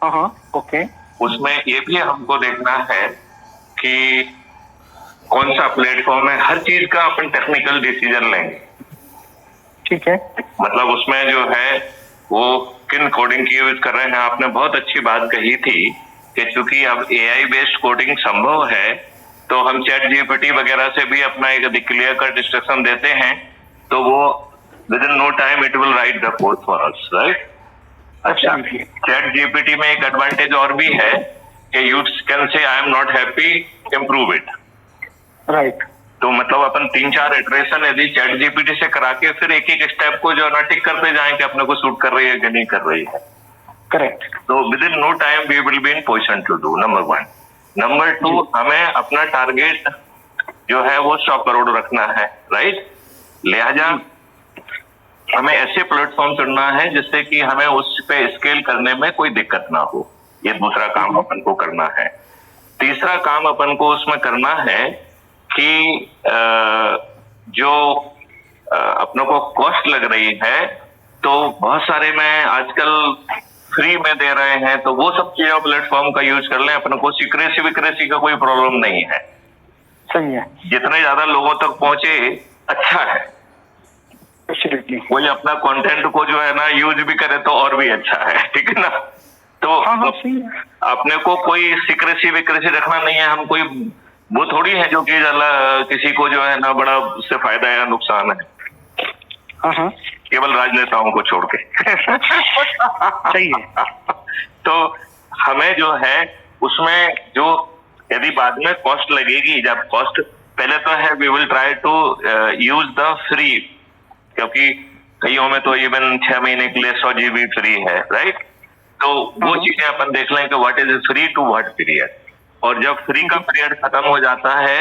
हाँ, ओके। उसमें ये भी हमको देखना है कि कौन सा प्लेटफॉर्म है, हर चीज का अपन टेक्निकल डिसीजन लेंगे। ठीक है। मतलब उसमें जो है वो किन कोडिंग की यूज कर रहे हैं। आपने बहुत अच्छी बात कही थी कि चूंकि अब एआई बेस्ड कोडिंग संभव है, तो हम चैट जीपीटी वगैरह से भी अपना एक क्लियर कट इंस्ट्रक्शन देते हैं, तो वो within no time it will write the code for us, right. अच्छा, चैट जीपीटी में एक एडवांटेज और भी है कि you can say I am not happy, improve it, right. तो मतलब अपन 3-4 इटरेशन यदि चैट जीपीटी से करा के फिर एक एक स्टेप को जो है ना टिक करते जाएं कि अपने को सूट कर रही है कि नहीं कर रही है। करेक्ट। तो within no time we will be in position to do, number 1। Number 2, हमें अपना टारगेट जो है वो 100 करोड़ रखना है, राइट। लिहाजा हमें ऐसे प्लेटफॉर्म चुनना है जिससे कि हमें उस पे स्केल करने में कोई दिक्कत ना हो। ये दूसरा काम अपन को करना है। तीसरा काम अपन को उसमें करना है कि जो अपनों को कॉस्ट लग रही है, तो बहुत सारे में आजकल फ्री में दे रहे हैं, तो वो सब चीजों प्लेटफॉर्म का यूज कर लें। अपने को सिक्रेसी विक्रेसी का कोई प्रॉब्लम नहीं है। सही है। जितने ज्यादा लोगों तक पहुंचे अच्छा है। कोई अपना कंटेंट को जो है ना यूज भी करे तो और भी अच्छा है, ठीक है ना। तो सही है। अपने को कोई सिक्रेसी विक्रेसी रखना नहीं है। हम कोई वो थोड़ी है जो कि किसी को जो है ना बड़ा उससे फायदा या नुकसान है, केवल राजनेताओं को छोड़ के। सही है। तो हमें जो है उसमें जो यदि बाद में कॉस्ट लगेगी, जब कॉस्ट पहले तो है we will try to use the free, क्योंकि कईयों में तो इवन 6 महीने के लिए 100 GB फ्री है, राइट। तो वो चीजें अपन देख लें कि what is free to what period, और जब फ्री का पीरियड खत्म हो जाता है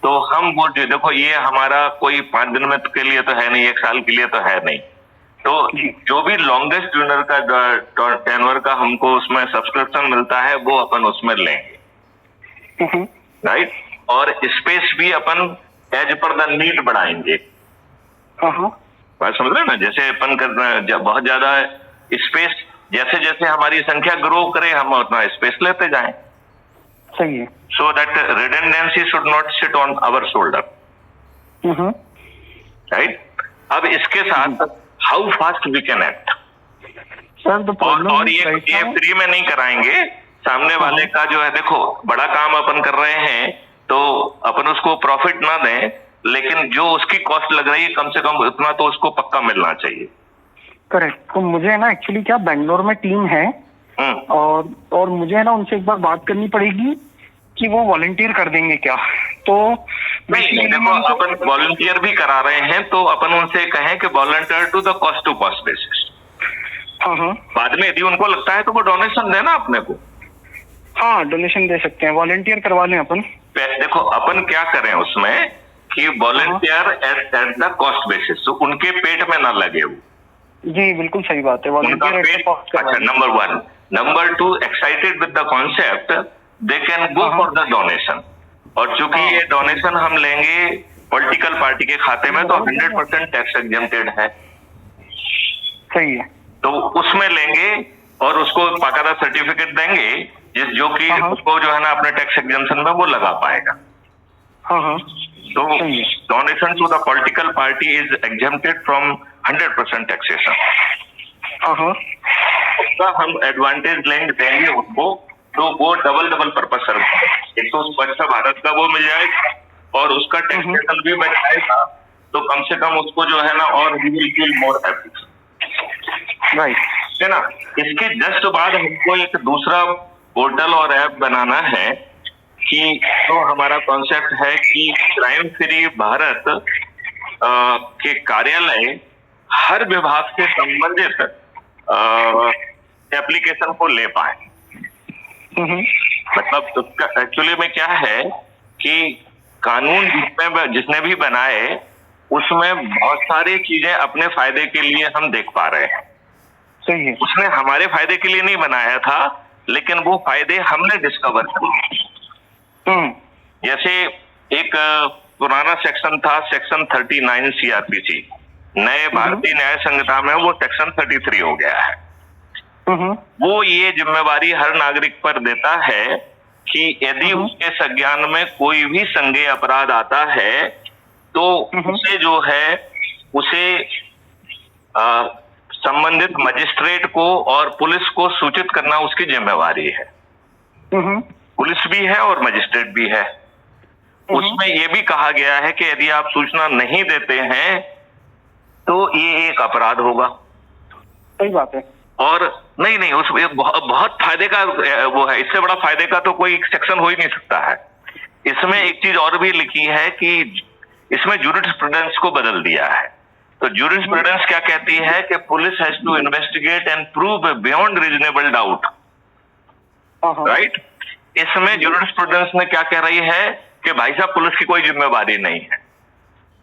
तो हम वो देखो ये हमारा कोई 5 दिन में के लिए तो है नहीं, 1 साल के लिए तो है नहीं। तो जो भी लॉन्गेस्ट ड्यूनर का टेनवर का हमको उसमें सब्सक्रिप्शन मिलता है वो अपन उसमें लेंगे, राइट। और स्पेस भी अपन एज पर द नीड बढ़ाएंगे। बात समझ रहे हैं ना, जैसे अपन करना बहुत ज्यादा स्पेस, जैसे जैसे हमारी संख्या ग्रो करे हम उतना स्पेस लेते जाएं। सही है। So that redundancy should not sit on our shoulder, right. अब इसके साथ how fast we can act sir, और ये फ्री में नहीं कराएंगे। सामने वाले का जो है देखो बड़ा काम अपन कर रहे हैं तो अपन उसको प्रॉफिट ना दें, लेकिन जो उसकी कॉस्ट लग रही है कम से कम उतना तो उसको पक्का मिलना चाहिए। करेक्ट। तो मुझे है ना एक्चुअली क्या बेंगलोर में टीम है, और मुझे है ना उनसे एक बार बात करनी पड़ेगी कि वो वॉलंटियर कर देंगे क्या। तो नहीं, देखो अपन वॉलंटियर भी करा रहे हैं तो अपन उनसे कहें कि volunteer to the cost to cost basis. बाद में यदि उनको लगता है तो वो डोनेशन देना अपने को। डोनेशन दे सकते हैं, वॉलंटियर करवा लें अपन। देखो अपन क्या करें उसमें कि volunteer at the cost basis, तो उनके पेट में ना लगे वो। जी बिल्कुल सही बात है, वॉलंटियर एट द कॉस्ट। अच्छा, number 1। Number 2, excited with the concept they can go for the donation. और चूंकि ये डोनेशन हम लेंगे पॉलिटिकल पार्टी के खाते में तो 100% टैक्स एग्जेम्प्टेड है। सही है। तो उसमें लेंगे और उसको बाकायदा सर्टिफिकेट देंगे जो कि उसको जो है ना अपने टैक्स एग्जेम्पशन में वो लगा पाएगा। तो donation to the political party is exempted from 100% taxation. उसका हम एडवांटेज देंगे उसको, तो वो डबल पर्पज सर्व। एक तो स्वच्छ भारत का वो मिल जाएगा और उसका टैक्सेशन भी बच जाएगा, तो कम से कम उसको जो है ना और ही will feel more happy, right, है ना। इसके जस्ट बाद हमको एक दूसरा पोर्टल और ऐप बनाना है कि तो हमारा कॉन्सेप्ट है कि क्राइम फ्री भारत के कार्यालय हर विभाग से संबंधित एप्लीकेशन को ले पाए। मतलब एक्चुअली में क्या है कि कानून जिसने भी बनाए उसमें बहुत सारी चीजें अपने फायदे के लिए हम देख पा रहे हैं। सही है। उसने हमारे फायदे के लिए नहीं बनाया था, लेकिन वो फायदे हमने डिस्कवर किए। जैसे एक पुराना सेक्शन था, सेक्शन 39 CRPC, नए भारतीय न्याय संहिता में वो सेक्शन 33 हो गया है। वो ये जिम्मेवारी हर नागरिक पर देता है कि यदि उसके संज्ञान में कोई भी संज्ञेय अपराध आता है तो उसे जो है उसे संबंधित मजिस्ट्रेट को और पुलिस को सूचित करना उसकी जिम्मेवारी है। पुलिस भी है और मजिस्ट्रेट भी है। उसमें यह भी कहा गया है कि यदि आप सूचना नहीं देते हैं तो ये एक अपराध होगा। सही बात है। और नहीं उसमें बहुत फायदे का वो है, इससे बड़ा फायदे का तो कोई सेक्शन हो ही नहीं सकता है। इसमें एक चीज और भी लिखी है कि इसमें जूरिस्प्रूडेंस को बदल दिया है। तो जूरिस्प्रूडेंस क्या कहती है कि police has to investigate and prove beyond reasonable doubt, right. इसमें जूरिस्प्रूडेंस में क्या कह रही है कि भाई साहब पुलिस की कोई जिम्मेवारी नहीं है,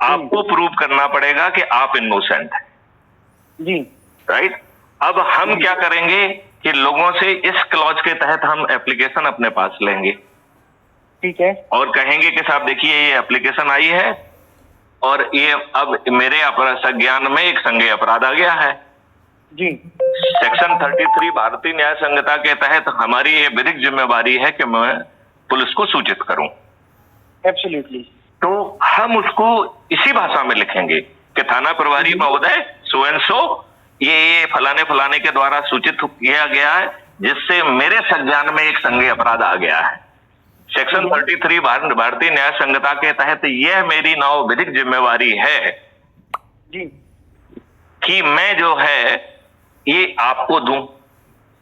आपको प्रूव करना पड़ेगा कि आप इनोसेंट हैं जी, राइट। अब हम क्या करेंगे कि लोगों से इस क्लॉज के तहत हम एप्लीकेशन अपने पास लेंगे, ठीक है, और कहेंगे कि साहब देखिए ये एप्लीकेशन आई है और ये अब मेरे संज्ञान में एक संज्ञेय अपराध आ गया है जी। सेक्शन 33 भारतीय न्याय संहिता के तहत हमारी ये विधिक जिम्मेवारी है कि मैं पुलिस को सूचित करूं। एब्सोल्युटली। तो हम उसको इसी भाषा में लिखेंगे कि थाना प्रभारी महोदय सो एंड सो ये फलाने फलाने के द्वारा सूचित किया गया है जिससे मेरे संज्ञान में एक संज्ञेय अपराध आ गया है। सेक्शन 33 भारतीय न्याय संहिता के तहत यह मेरी नाव विधिक जिम्मेवारी है जी कि मैं जो है ये आपको दूं,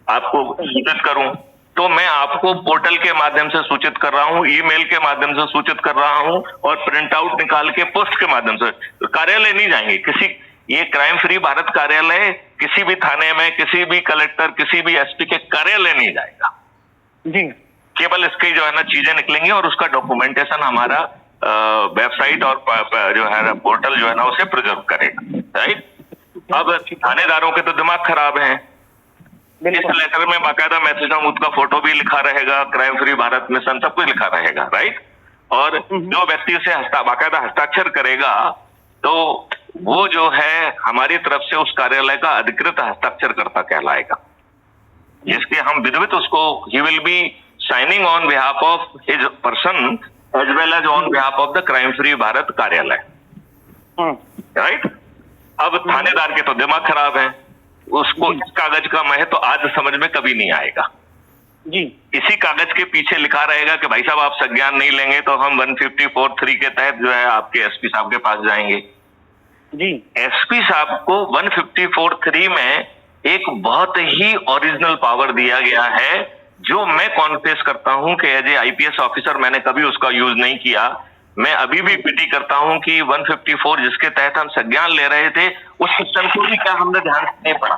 आपको सूचित करूं। तो मैं आपको पोर्टल के माध्यम से सूचित कर रहा हूं, ईमेल के माध्यम से सूचित कर रहा हूं और प्रिंट आउट निकाल के पोस्ट के माध्यम से। कार्यालय नहीं जाएंगे, ये क्राइम फ्री भारत कार्यालय किसी भी थाने में, किसी भी कलेक्टर, किसी भी एसपी के कार्यालय नहीं जाएगा जी। केवल इसकी जो है ना चीजें निकलेंगी और उसका डॉक्यूमेंटेशन हमारा वेबसाइट और जो है पोर्टल जो है ना उसे प्रिजर्व करेगा, राइट। अब थानेदारों के तो दिमाग खराब है। इस लेटर में बाकायदा मैसेज हम उसका फोटो भी लिखा रहेगा, क्राइम फ्री भारत मिशन सब कुछ लिखा रहेगा, राइट। और जो व्यक्ति उसे बाकायदा हस्ताक्षर करेगा तो वो जो है हमारी तरफ से उस कार्यालय का अधिकृत हस्ताक्षरकर्ता कहलाएगा, जिसके हम विधिवत उसको he will be signing on behalf of his person as well as on behalf of the crime free Bharat कार्यालय, राइट। अब थानेदार के तो दिमाग खराब है, उसको इस कागज का मैं तो आज समझ में कभी नहीं आएगा जी। इसी कागज के पीछे लिखा रहेगा कि भाई साहब आप संज्ञान नहीं लेंगे तो हम 154(3) के तहत जो है आपके एसपी साहब के पास जाएंगे जी। एसपी साहब को 154(3) में एक बहुत ही ओरिजिनल पावर दिया गया है जो मैं कॉन्फेस करता हूं कि एज ए आईपीएस ऑफिसर मैंने कभी उसका यूज नहीं किया। मैं अभी भी पिटी करता हूं कि 154 जिसके तहत हम संज्ञान ले रहे थे उस सेक्शन को भी क्या हमने ध्यान से नहीं पढ़ा।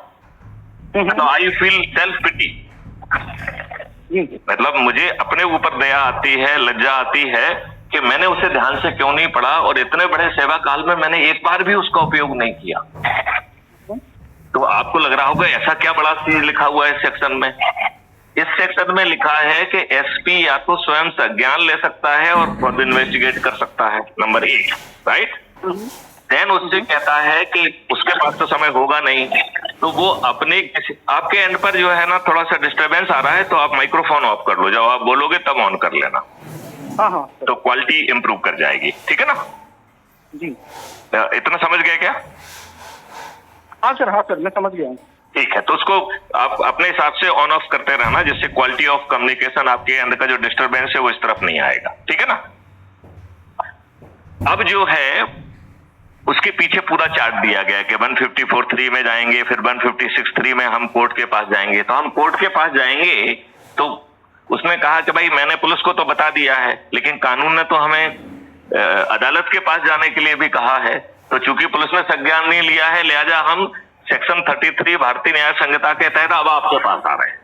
तो आई फील सेल्फ पिटी, मतलब मुझे अपने ऊपर दया आती है, लज्जा आती है कि मैंने उसे ध्यान से क्यों नहीं पढ़ा और इतने बड़े सेवा काल में मैंने एक बार भी उसका उपयोग नहीं किया। तो आपको लग रहा होगा ऐसा क्या बड़ा चीज लिखा हुआ है इस सेक्शन में। इस सेक्शन में लिखा है कि एसपी या तो स्वयं संज्ञान ले सकता है और खुद इन्वेस्टिगेट कर सकता है, नंबर 1, राइट। देन उससे कहता है कि उसके पास तो समय होगा नहीं, तो वो अपने आपके एंड पर जो है ना थोड़ा सा डिस्टरबेंस आ रहा है तो आप माइक्रोफोन ऑफ कर लो, जब आप बोलोगे तब ऑन कर लेना। हाँ तो क्वालिटी इंप्रूव कर जाएगी, ठीक है ना जी। इतना समझ गए क्या? हाँ सर मैं समझ गया हूँ। ठीक है, तो उसको आप अपने हिसाब से ऑन ऑफ करते रहना जिससे क्वालिटी ऑफ कम्युनिकेशन आपके अंदर का जो डिस्टरबेंस है वो इस तरफ नहीं आएगा, ठीक है ना। अब जो है उसके पीछे पूरा चार्ट दिया गया कि 154(3) में जाएंगे, फिर 156(3) में हम कोर्ट के पास जाएंगे। तो हम कोर्ट के पास जाएंगे तो उसने कहा कि भाई मैंने पुलिस को तो बता दिया है लेकिन कानून ने तो हमें अदालत के पास जाने के लिए भी कहा है। तो चूंकि पुलिस ने संज्ञान नहीं लिया है लिहाजा हम सेक्शन 33 भारतीय न्याय संहिता के तहत अब आपके पास आ रहे हैं।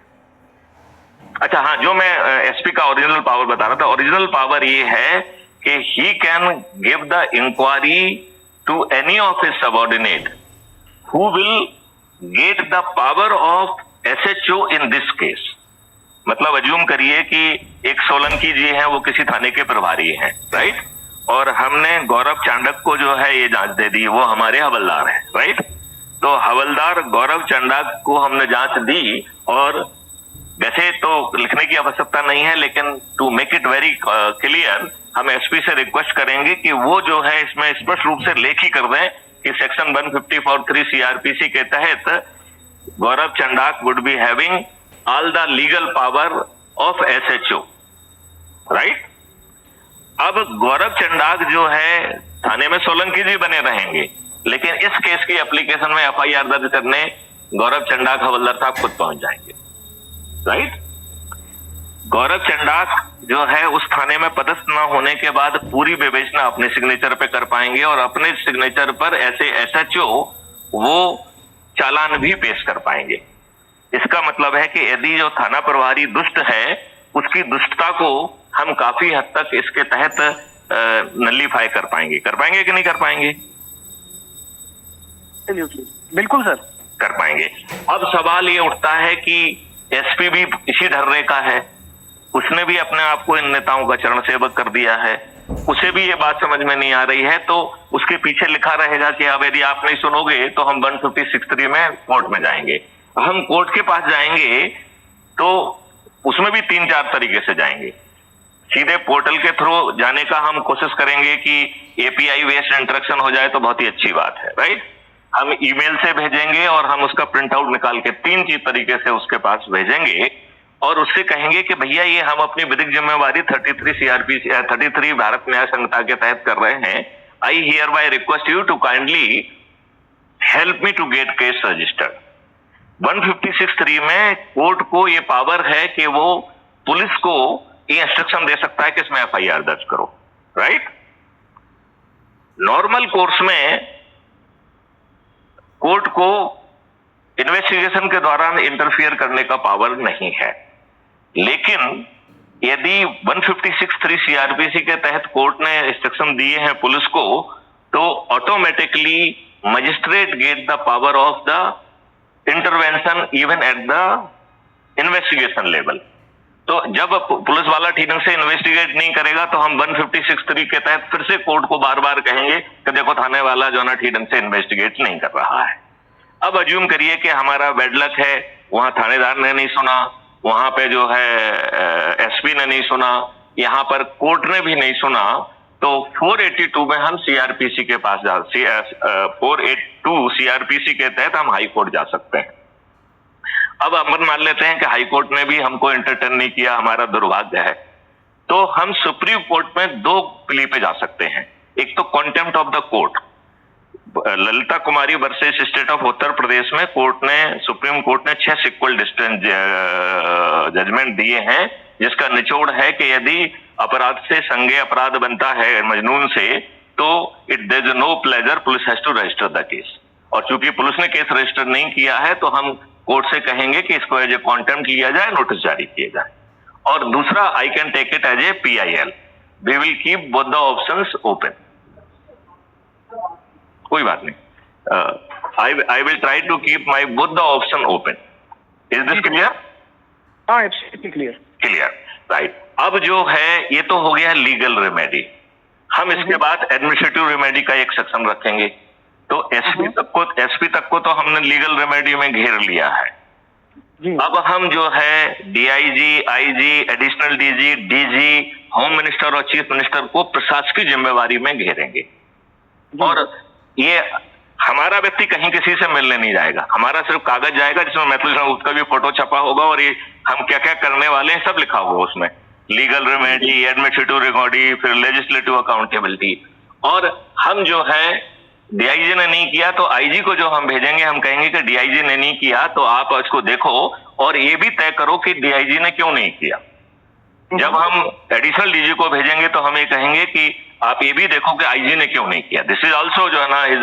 अच्छा हाँ, जो मैं एसपी का ओरिजिनल पावर बता रहा था, ओरिजिनल पावर ये है कि he can give the enquiry to any of his subordinate who will get the power of SHO in this case. मतलब अज्यूम करिए कि एक सोलंकी जी हैं, वो किसी थाने के प्रभारी हैं, राइट, और हमने गौरव चांडक को जो है ये जांच दे दी, वो हमारे हवलदार हैं, राइट। तो हवलदार गौरव चंडाक को हमने जांच दी, और वैसे तो लिखने की आवश्यकता नहीं है, लेकिन to make it very clear हम एसपी से रिक्वेस्ट करेंगे कि वो जो है इसमें स्पष्ट रूप से लेख ही कर दें कि सेक्शन 154(3) सीआरपीसी के तहत Gaurav Chandak would be having all the legal power of SHO, right. अब गौरव चंडाक जो है थाने में सोलंकी जी बने रहेंगे, लेकिन इस केस की एप्लीकेशन में एफआईआर दर्ज करने गौरव चंडाक हवलदार साहब खुद पहुंच जाएंगे, राइट। गौरव चंडाक जो है उस थाने में पदस्थ न होने के बाद पूरी विवेचना अपने सिग्नेचर पे कर पाएंगे, और अपने सिग्नेचर पर ऐसे एसएचओ वो चालान भी पेश कर पाएंगे। इसका मतलब है कि यदि जो थाना प्रभारी दुष्ट है उसकी दुष्टता को हम काफी हद तक इसके तहत नलीफाई कर पाएंगे कि नहीं कर पाएंगे? बिल्कुल सर, कर पाएंगे। अब सवाल ये उठता है कि एसपी भी इसी धर्रे का है, उसने भी अपने आप को इन नेताओं का चरण सेवक कर दिया है, उसे भी ये बात समझ में नहीं आ रही है, तो उसके पीछे लिखा रहेगा कि अब यदि आप नहीं सुनोगे तो हम 156(3) में कोर्ट में जाएंगे। हम कोर्ट के पास जाएंगे तो उसमें भी 3-4 तरीके से जाएंगे। सीधे पोर्टल के थ्रू जाने का हम कोशिश करेंगे कि एपीआई बेस्ड इंटरेक्शन हो जाए तो बहुत ही अच्छी बात है, राइट। हम ईमेल से भेजेंगे और हम उसका प्रिंट आउट निकाल के 3 चीज तरीके से उसके पास भेजेंगे, और उससे कहेंगे कि भैया ये हम अपनी विधिक जिम्मेवारी 33 भारत न्याय संहिता के तहत कर रहे हैं। I hereby request you to kindly help me to get case registered. 156(3) में कोर्ट को ये पावर है कि वो पुलिस को ये इंस्ट्रक्शन दे सकता है कि इसमें एफआईआर दर्ज करो, राइट। नॉर्मल कोर्स में कोर्ट को इन्वेस्टिगेशन के दौरान इंटरफियर करने का पावर नहीं है, लेकिन यदि 156(3) सीआरपीसी के तहत कोर्ट ने इंस्ट्रक्शन दिए हैं पुलिस को, तो automatically magistrate gate the power of the intervention even at the investigation level. तो जब पुलिस वाला ठीक से इन्वेस्टिगेट नहीं करेगा तो हम 156(3) के तहत फिर से कोर्ट को बार बार कहेंगे कि देखो थाने वाला जो ना ठीक ढंग से इन्वेस्टिगेट नहीं कर रहा है। अब अज्यूम करिए कि हमारा बैड लक है, वहां थानेदार ने नहीं सुना, वहां पे जो है एसपी ने नहीं सुना, यहां पर कोर्ट ने भी नहीं सुना, तो 482 में हम सीआरपीसी के पास 482 सीआरपीसी के तहत हम हाई कोर्ट जा सकते हैं। अब अपन मान लेते हैं कि हाई कोर्ट ने भी हमको एंटरटेन नहीं किया, हमारा दुर्भाग्य है, तो हम सुप्रीम कोर्ट में 2 प्ली पे जा सकते हैं। एक तो contempt of the court, Lalita Kumari versus state of Uttar Pradesh में सुप्रीम कोर्ट ने 6 इक्वल डिस्टेंस जजमेंट दिए हैं, जिसका निचोड़ है कि यदि अपराध से संज्ञेय अपराध बनता है मजनून से, तो there is no pleasure, police has to register the case. और चूंकि पुलिस ने केस रजिस्टर नहीं किया है तो हम कोर्ट से कहेंगे कि इसको एज ए कॉन्टेम्प्ट लिया जाए, नोटिस जारी किए जाए। और दूसरा, I can take it as a PIL, we will keep both the options open. कोई बात नहीं, I will try to keep my both the option open. Is this clear? हाँ, एब्सोल्युटली क्लियर। Clear, right. अब जो है ये तो हो गया लीगल रेमेडी। हम इसके बाद एडमिनिस्ट्रेटिव रेमेडी का एक सेक्शन रखेंगे। तो एसपी तक को तो हमने लीगल रेमेडी में घेर लिया है। अब हम जो है DIG, IG, additional DG, DG, home minister और चीफ मिनिस्टर को प्रशासकीय जिम्मेवारी में घेरेंगे। और ये हमारा व्यक्ति कहीं किसी से मिलने नहीं जाएगा, हमारा सिर्फ कागज जाएगा जिसमें मैथिली उसका भी फोटो छपा होगा और ये हम क्या क्या करने वाले हैं सब लिखा होगा उसमें, लीगल रेमेडी, एडमिनिस्ट्रेटिव रेमेडी, फिर लेजिस्लेटिव अकाउंटेबिलिटी। और हम जो है डीआईजी ने नहीं किया तो आईजी को जो हम भेजेंगे, हम कहेंगे कि डीआईजी ने नहीं किया तो आप इसको देखो और ये भी तय करो कि डीआईजी ने क्यों नहीं किया। जब हम एडिशनल डीजी को भेजेंगे तो हम ये कहेंगे कि आप ये भी देखो कि आईजी ने क्यों नहीं किया। दिस इज ऑल्सो जो है ना इज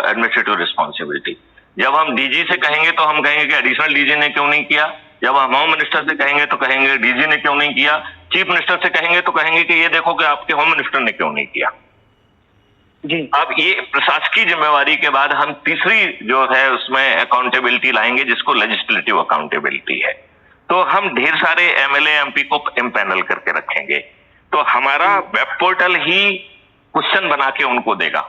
एडमिनिस्ट्रेटिव रिस्पॉन्सिबिलिटी। जब हम डीजी से कहेंगे तो हम कहेंगे कि एडिशनल डीजी ने क्यों नहीं किया। जब हम होम मिनिस्टर से कहेंगे तो कहेंगे डीजी ने क्यों नहीं किया। चीफ मिनिस्टर से कहेंगे तो कहेंगे कि ये देखो कि आपके होम मिनिस्टर ने क्यों नहीं किया जी। अब ये प्रशासकीय जिम्मेवारी के बाद हम तीसरी जो है उसमें अकाउंटेबिलिटी लाएंगे जिसको लेजिस्लेटिव अकाउंटेबिलिटी है। तो हम ढेर सारे एमएलए एमपी को इम्पैनल करके रखेंगे। तो हमारा वेब पोर्टल ही क्वेश्चन बना के उनको देगा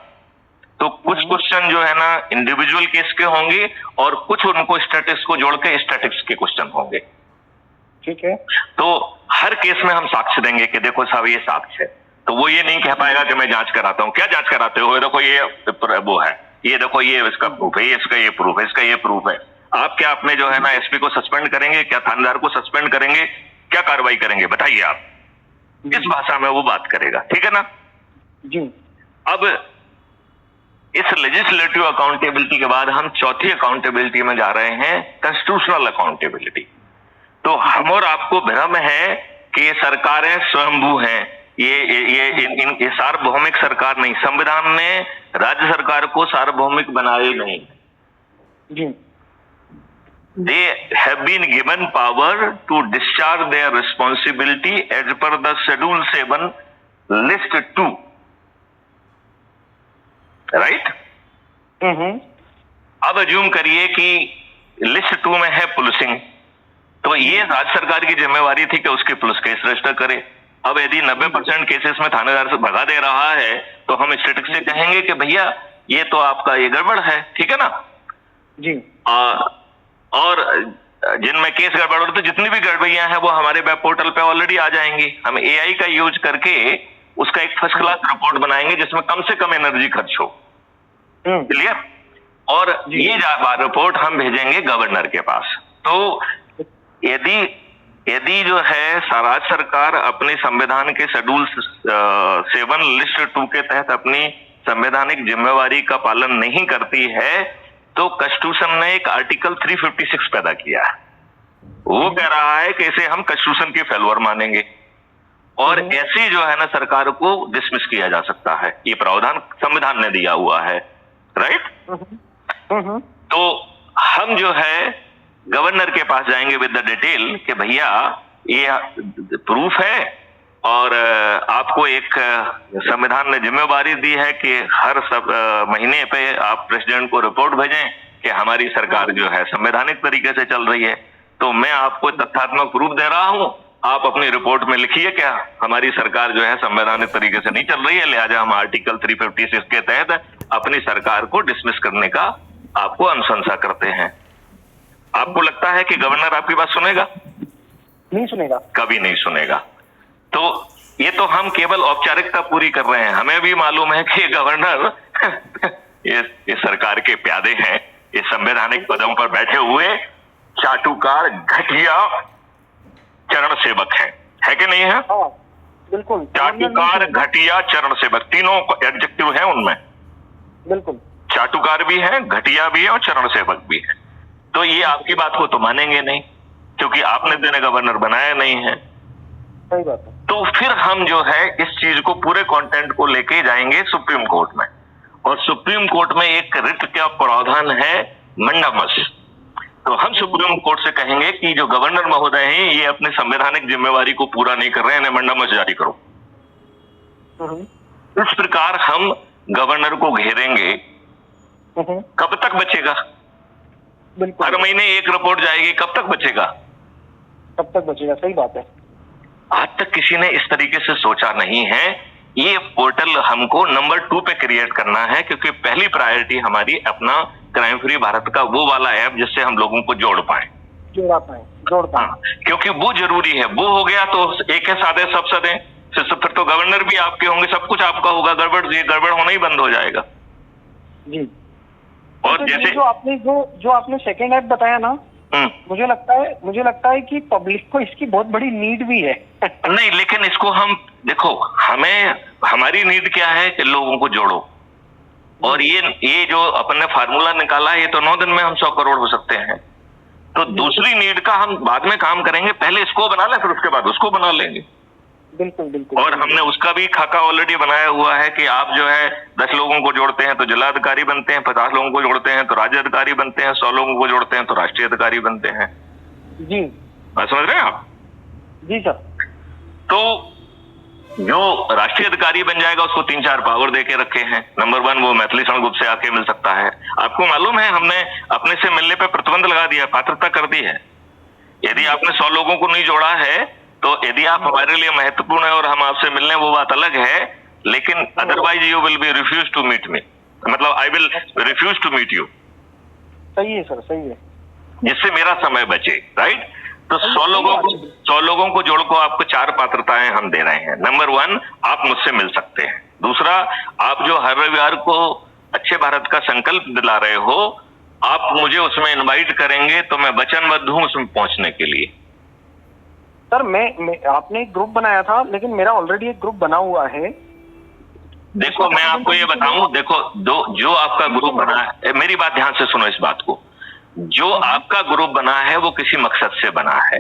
तो कुछ क्वेश्चन जो है ना इंडिविजुअल केस के होंगे और कुछ उनको स्टैटिक्स को जोड़ के स्टैटिक्स के क्वेश्चन होंगे। ठीक है। तो हर केस में हम साक्ष्य देंगे कि देखो साहब ये साक्ष्य है, तो वो ये नहीं कह पाएगा कि मैं जांच कराता हूं। क्या जांच कराते हो, देखो ये वो है, ये देखो ये इसका प्रूफ है, ये इसका ये प्रूफ है, इसका ये प्रूफ है। आप क्या अपने जो है ना एसपी को सस्पेंड करेंगे, क्या थानेदार को सस्पेंड करेंगे, क्या कार्रवाई करेंगे बताइए आप। इस भाषा में वो बात करेगा, ठीक है ना जी। अब इस लेजिस्लेटिव अकाउंटेबिलिटी के बाद हम चौथी अकाउंटेबिलिटी में जा रहे हैं, कॉन्स्टिट्यूशनल अकाउंटेबिलिटी। तो हम और आपको भ्रम है कि ये सरकारें स्वयंभू हैं, ये सार्वभौमिक सरकार नहीं, संविधान ने राज्य सरकार को सार्वभौमिक बनाए नहीं। जी। They have been given power to discharge their responsibility as per the Schedule 7, List 2. Right? अब अज्यूम करिए कि लिस्ट 2 में है पुलिसिंग, तो ये राज्य सरकार की जिम्मेवारी थी कि उसके पुलिस केस रजिस्टर करे। अब यदि 90% केसेस में थानेदार से भगा दे रहा है तो हम स्टेटिक से कहेंगे कि भैया ये तो आपका ये गड़बड़ है, ठीक है ना जी। और जिनमें केस गड़बड़ होते, जितनी भी गड़बड़ियां हैं वो हमारे वेब पोर्टल पे ऑलरेडी आ जाएंगी। हम एआई का यूज करके उसका एक फर्स्ट क्लास रिपोर्ट बनाएंगे जिसमें कम से कम एनर्जी खर्च हो। क्लियर? और ये रिपोर्ट हम भेजेंगे गवर्नर के पास। तो यदि जो है राज्य सरकार अपने संविधान के शेड्यूल 7 लिस्ट 2 के तहत अपनी संवैधानिक जिम्मेवारी का पालन नहीं करती है तो कॉन्स्टिट्यूशन ने एक आर्टिकल 356 पैदा किया है। वो कह रहा है कि इसे हम कॉन्स्टिट्यूशन की फेल्योर मानेंगे और ऐसे जो है ना सरकार को डिसमिस किया जा सकता है। ये प्रावधान संविधान ने दिया हुआ है, राइट? तो हम जो है गवर्नर के पास जाएंगे विद द डिटेल कि भैया ये प्रूफ है और आपको एक संविधान ने जिम्मेवारी दी है कि हर महीने पे आप प्रेसिडेंट को रिपोर्ट भेजें कि हमारी सरकार जो है संवैधानिक तरीके से चल रही है। तो मैं आपको तथ्यात्मक प्रूफ दे रहा हूं, आप अपनी रिपोर्ट में लिखिए क्या हमारी सरकार जो है संवैधानिक तरीके से नहीं चल रही है, लिहाजा हम आर्टिकल 356 के तहत अपनी सरकार को डिसमिस करने का आपको अनुशंसा करते हैं। आपको लगता है कि गवर्नर आपकी बात सुनेगा? नहीं सुनेगा, कभी नहीं सुनेगा। तो ये तो हम केवल औपचारिकता पूरी कर रहे हैं। हमें भी मालूम है कि गवर्नर ये सरकार के प्यादे हैं, ये संवैधानिक पदों पर बैठे हुए चाटुकार घटिया चरण सेवक है कि नहीं है? बिल्कुल। चाटुकार घटिया चरण सेवक, तीनों एडजेक्टिव है उनमें। बिल्कुल, चाटुकार भी है, घटिया भी है और चरण सेवक भी है। तो ये आपकी बात को तो मानेंगे नहीं क्योंकि आपने तो इन्हें गवर्नर बनाया नहीं है। सही बात है। तो फिर हम जो है इस चीज को पूरे कंटेंट को लेके जाएंगे सुप्रीम कोर्ट में और सुप्रीम कोर्ट में एक रिट का प्रावधान है मंडामस। तो हम सुप्रीम कोर्ट से कहेंगे कि जो गवर्नर महोदय हैं ये अपने संवैधानिक जिम्मेवारी को पूरा नहीं कर रहे हैं, इन्हें मंडामस जारी करो। इस प्रकार हम गवर्नर को घेरेंगे। कब तक बचेगा? हर महीने एक रिपोर्ट जाएगी, कब तक बचेगा? कब तक बचेगा, सही बात है। आज तक किसी ने इस तरीके से सोचा नहीं है। ये पोर्टल हमको नंबर 2 पे क्रिएट करना है क्योंकि पहली प्रायोरिटी हमारी अपना क्राइम फ्री भारत का वो वाला ऐप जिससे हम लोगों को जोड़ पाए। क्योंकि वो जरूरी है। वो हो गया तो एक है साधे सब सदे, फिर तो गवर्नर भी आपके होंगे, सब कुछ आपका होगा, गड़बड़ होना ही बंद हो जाएगा जी। और तो जैसे जो आपने सेकेंड ऐप बताया ना, मुझे लगता है कि पब्लिक को इसकी बहुत बड़ी नीड भी है। नहीं, लेकिन इसको हम देखो, हमारी नीड क्या है कि लोगों को जोड़ो। और ये जो अपन ने फार्मूला निकाला है ये तो 9 दिन में हम 100 करोड़ हो सकते हैं। तो दूसरी नीड का हम बाद में काम करेंगे, पहले इसको बना लें फिर उसके बाद उसको बना लेंगे। बिल्कुल बिल्कुल। और हमने उसका भी खाका ऑलरेडी बनाया हुआ है कि आप जो है 10 लोगों को जोड़ते हैं तो जिलाधिकारी बनते हैं, 50 लोगों को जोड़ते हैं तो राज्य अधिकारी बनते हैं, 100 लोगों को जोड़ते हैं तो राष्ट्रीय अधिकारी बनते हैं। जी समझ रहे हैं आप? जी सर। तो जो राष्ट्रीय अधिकारी बन जाएगा उसको 3-4 पावर दे के रखे हैं। नंबर 1 वो मैथिली गुप्त से आके मिल सकता है। आपको मालूम है हमने अपने से मिलने पे प्रतिबंध लगा दिया, पात्रता कर दी है। यदि आपने 100 लोगों को नहीं जोड़ा है तो यदि आप हमारे लिए महत्वपूर्ण है और हम आपसे मिलने, वो बात अलग है, लेकिन otherwise you will be refuse to meet me. मतलब I will refuse to meet you. सही है सर, सही है। जिससे मेरा समय बचे, राइट। तो 100 लोगों को जोड़ को आपको 4 पात्रताएं हम दे रहे हैं। नंबर 1, आप मुझसे मिल सकते हैं। दूसरा, आप जो हर रविवार को अच्छे भारत का संकल्प दिला रहे हो, आप मुझे उसमें इनवाइट करेंगे तो मैं वचनबद्ध हूं उसमें पहुंचने के लिए। सर मैं आपने एक ग्रुप बनाया था, लेकिन मेरा ऑलरेडी एक ग्रुप बना हुआ है। देखो मैं आपको ये बताऊं, देखो जो आपका ग्रुप बना है, मेरी बात ध्यान से सुनो इस बात को, जो आपका ग्रुप बना है वो किसी मकसद से बना है,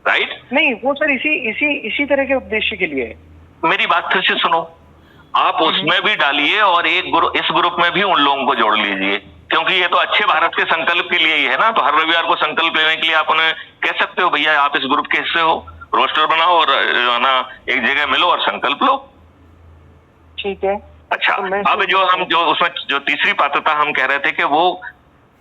राइट? नहीं, वो सर इसी तरह के उद्देश्य के लिए है। मेरी बात फिर से सुनो, आप उसमें भी डालिए और इस ग्रुप में भी उन लोगों को जोड़ लीजिए, क्योंकि ये तो अच्छे भारत के संकल्प के लिए ही है ना। तो हर रविवार को संकल्प लेने के लिए आप उन्हें कह सकते हो, भैया आप इस ग्रुप के हिस्से हो, रोस्टर बनाओ और ना एक जगह मिलो और संकल्प लो। ठीक है। अच्छा, अब जो उसमें जो तीसरी पात्रता हम कह रहे थे कि वो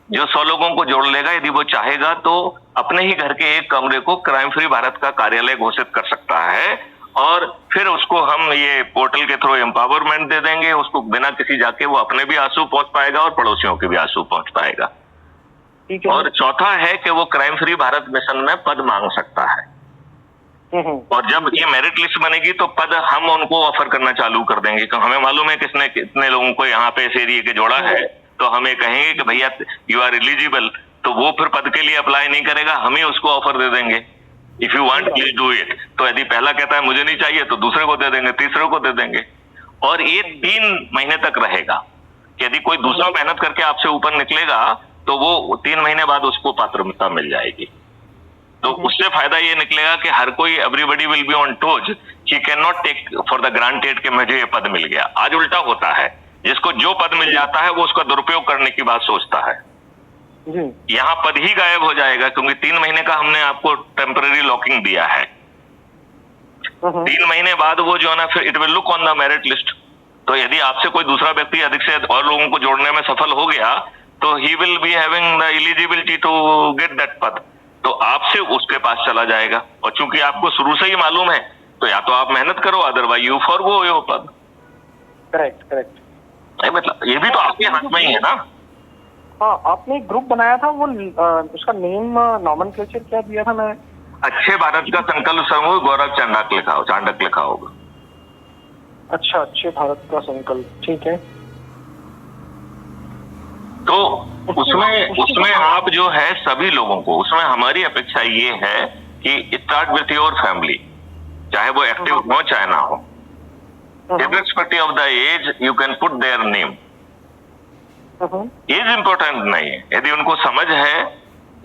जो 100 लोगों को जोड़ लेगा, यदि वो चाहेगा तो अपने ही घर के एक कमरे को क्राइम फ्री भारत का कार्यालय घोषित कर सकता है, और फिर उसको हम ये पोर्टल के थ्रू एम्पावरमेंट दे देंगे। उसको बिना किसी जाके वो अपने भी आंसू पहुंच पाएगा और पड़ोसियों के भी आंसू पहुंच पाएगा। और चौथा है कि वो क्राइम फ्री भारत मिशन में पद मांग सकता है, और जब ये मेरिट लिस्ट बनेगी तो पद हम उनको ऑफर करना चालू कर देंगे, क्योंकि हमें मालूम है किसने कितने लोगों को यहाँ पे इस एरिया के जोड़ा है। तो हमें कहेंगे कि भैया यू आर एलिजिबल, तो वो फिर पद के लिए अप्लाई नहीं करेगा, हम ही उसको ऑफर दे देंगे, if you want please do it. तो यदि पहला कहता है मुझे नहीं चाहिए तो दूसरे को दे देंगे, तीसरे को दे देंगे, और ये 3 महीने तक रहेगा। यदि कोई दूसरा मेहनत करके आपसे ऊपर निकलेगा तो वो 3 महीने बाद उसको पात्रता मिल जाएगी। तो उससे फायदा ये निकलेगा कि हर कोई, everybody will be on toes, he can not take for the granted कि मुझे ये पद मिल गया। आज उल्टा होता है, जिसको जो पद मिल जाता है वो उसका दुरुपयोग करने की बात सोचता है। यहाँ पद ही गायब हो जाएगा, क्योंकि 3 महीने का हमने आपको टेम्पररी लॉकिंग दिया है। 3 महीने बाद वो जो है ना, फिर it will look on the merit list. तो यदि आपसे कोई दूसरा व्यक्ति अधिक से और लोगों को जोड़ने में सफल हो गया तो he will be having the eligibility to get that पद, तो आपसे उसके पास चला जाएगा। और चूंकि आपको शुरू से ही मालूम है तो या तो आप मेहनत करो, अदरवाइज यू फॉरगो योर पद। करेक्ट। मतलब ये भी तो आपके हाथ में ही है ना। हाँ, आपने एक ग्रुप बनाया था, वो उसका नेम नॉमेनक्लेचर क्या दिया था? मैं अच्छे भारत का संकल्प समूह गौरव चांडक लिखा होगा। अच्छा, अच्छे भारत का संकल्प, ठीक है। तो उसमें आप जो है सभी लोगों को, उसमें हमारी अपेक्षा ये है कि स्टार्ट विथ योर फैमिली, चाहे वो एक्टिव हो चाहे ना हो, irrespective of the age, you can put their name. Age important नहीं है, यदि उनको समझ है,